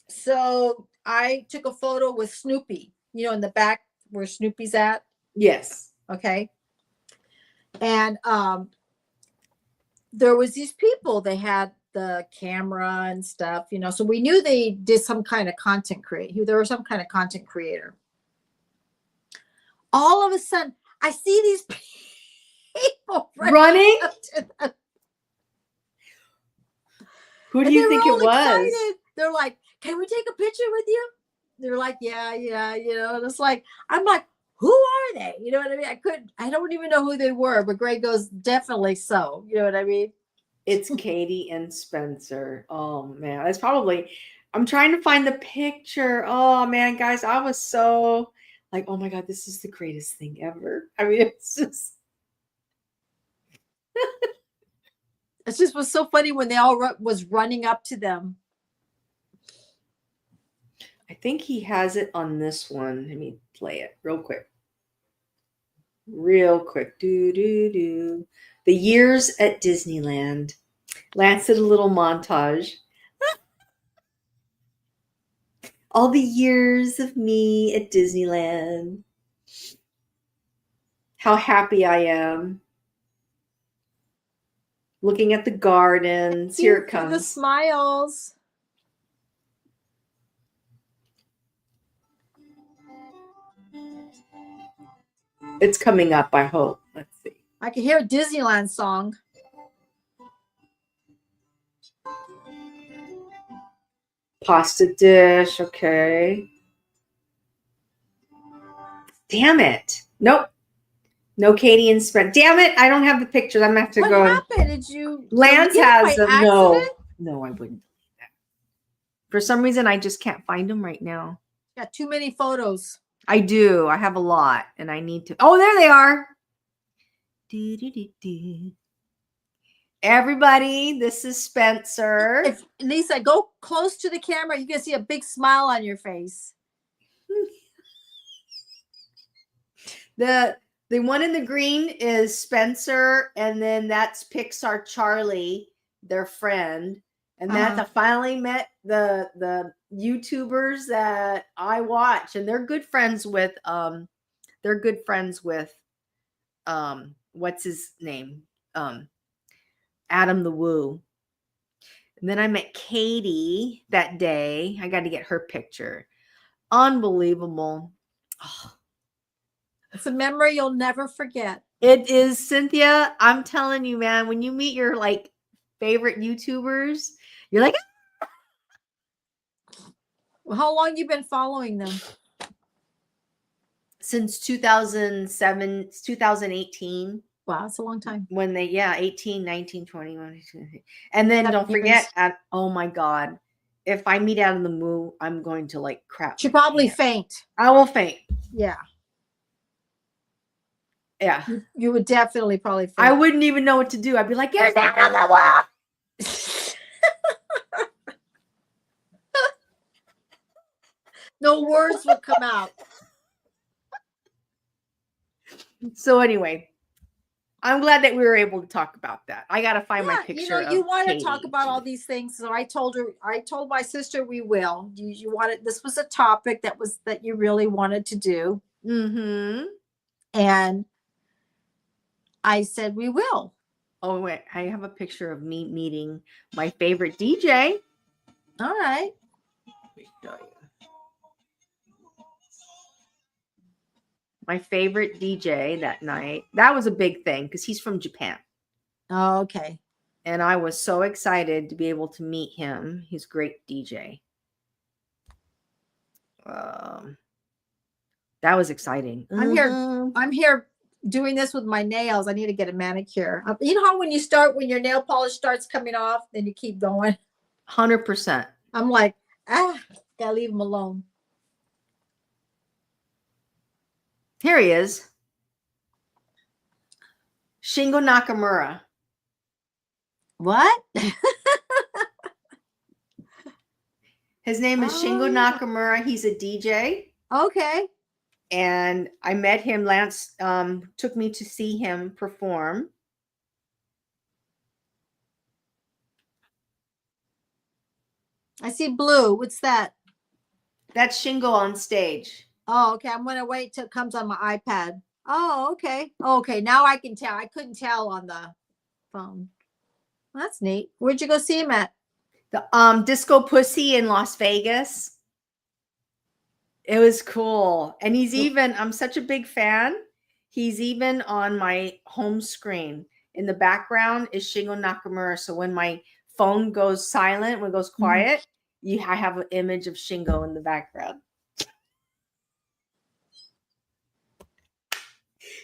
So I took a photo with Snoopy, you know, in the back where Snoopy's at. Yes. Okay. And there was these people, they had the camera and stuff, you know, so we knew they did some kind of content create. There was some kind of content creator. All of a sudden, I see these people running. up to them. Who do And you they think were it all was? excited. They're like, "Can we take a picture with you?" They're like, "Yeah, yeah," you know. And it's like, I'm like, who are they? You know what I mean? I don't even know who they were, but Greg goes, definitely so. You know what I mean? It's Katie and Spencer. Oh man, it's probably. I'm trying to find the picture. Oh man, guys, I was so like, oh my god, this is the greatest thing ever. I mean, it's just. It just was so funny when they all was running up to them. I think he has it on this one. Let me play it real quick. Real quick. Do do do. The years at Disneyland. Lance did a little montage. All the years of me at Disneyland. How happy I am. Looking at the gardens. Here it For the comes. smiles. It's coming up, I hope. Let's see. I can hear a Disneyland song. Pasta dish. Okay. Damn it. Nope. No Katie and Spencer. Damn it. I don't have the pictures. I'm going to have to What go. happened? Did you Lance delete it has by them. No. accident? No, I wouldn't. For some reason, I just can't find them right now. Got too many photos. I do. I have a lot, and I need to. Oh, there they are. Do, do, do, do. Everybody, this is Spencer. If Lisa, go close to the camera, you can see a big smile on your face. The one in the green is Spencer, and then that's Pixar Charlie, their friend. And that's I finally met the YouTubers that I watch, and they're good friends with what's his name? Adam the Woo. And then I met Katie that day. I got to get her picture. Unbelievable. Oh. It's a memory you'll never forget. It is, Cynthia. I'm telling you, man, when you meet your like favorite YouTubers, you're like, Well, how long you been following them? Since 2007, 2018. Wow, that's a long time. When they, 18, 19, 21. And then don't forget, oh my God, if I meet Adam the Woo, I'm going to like crap. She'll probably faint. I will faint. Yeah. Yeah. You would definitely probably faint. I wouldn't even know what to do. I'd be like, here's Adam the Woo. No words would come out. So anyway, I'm glad that we were able to talk about that. I got to find my picture. You know, you want to talk about all these things. So I told my sister we will. You wanted, this was a topic that you really wanted to do. Mm-hmm. And I said, we will. Oh, wait. I have a picture of me meeting my favorite DJ. All right. Let me show you. My favorite DJ that night. That was a big thing because he's from Japan. Oh, okay. And I was so excited to be able to meet him. He's a great DJ. That was exciting. I'm here doing this with my nails. I need to get a manicure. You know how when your nail polish starts coming off, then you keep going? 100%. I'm like, gotta leave him alone. Here he is. Shingo Nakamura. What? His name is Shingo Nakamura. He's a DJ. Okay. And I met him. Lance took me to see him perform. I see blue. What's that? That's Shingo on stage. Oh, okay. I'm going to wait till it comes on my iPad. Oh, okay. Okay, now I can tell. I couldn't tell on the phone. That's neat. Where'd you go see him at? The Disco Pussy in Las Vegas. It was cool. And he's even, I'm such a big fan. He's even on my home screen. In the background is Shingo Nakamura. So when my phone goes silent, when it goes quiet, I have an image of Shingo in the background.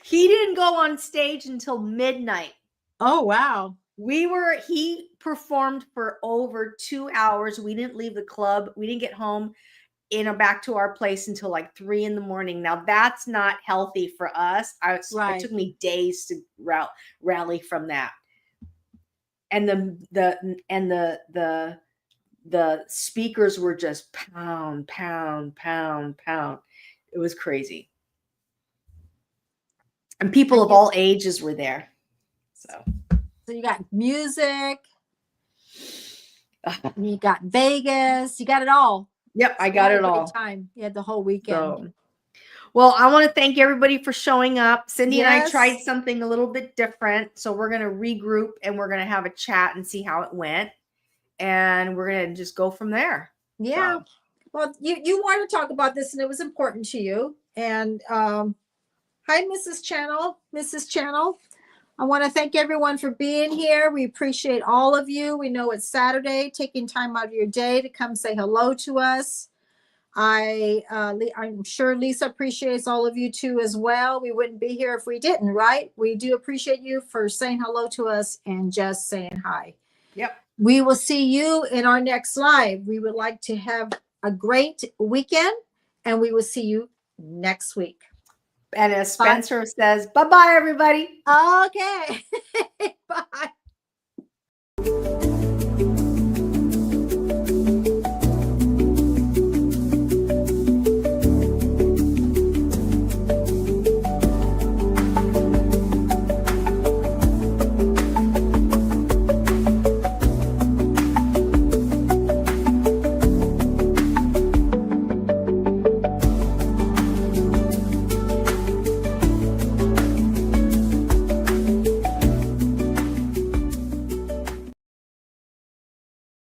He didn't go on stage until midnight. Oh, wow. He performed for over 2 hours. We didn't leave the club. We didn't get home back to our place until like 3 a.m. Now that's not healthy for us. It took me days to rally from that. And the speakers were just pound, pound, pound, pound. It was crazy. And people of all ages were there. So you got music, you got Vegas, you got it all. Yep, I got it all. Time. You had the whole weekend. So, well, I want to thank everybody for showing up. Cindy and I tried something a little bit different. So we're going to regroup and we're going to have a chat and see how it went. And we're going to just go from there. Yeah. So. Well, you want to talk about this and it was important to you. And hi, Mrs. Channel. I want to thank everyone for being here. We appreciate all of you. We know it's Saturday, taking time out of your day to come say hello to us. I'm sure Lisa appreciates all of you too as well. We wouldn't be here if we didn't, right? We do appreciate you for saying hello to us and just saying hi. Yep. We will see you in our next live. We would like to have a great weekend and we will see you next week. And as Spencer says, bye-bye, everybody. Okay. Bye.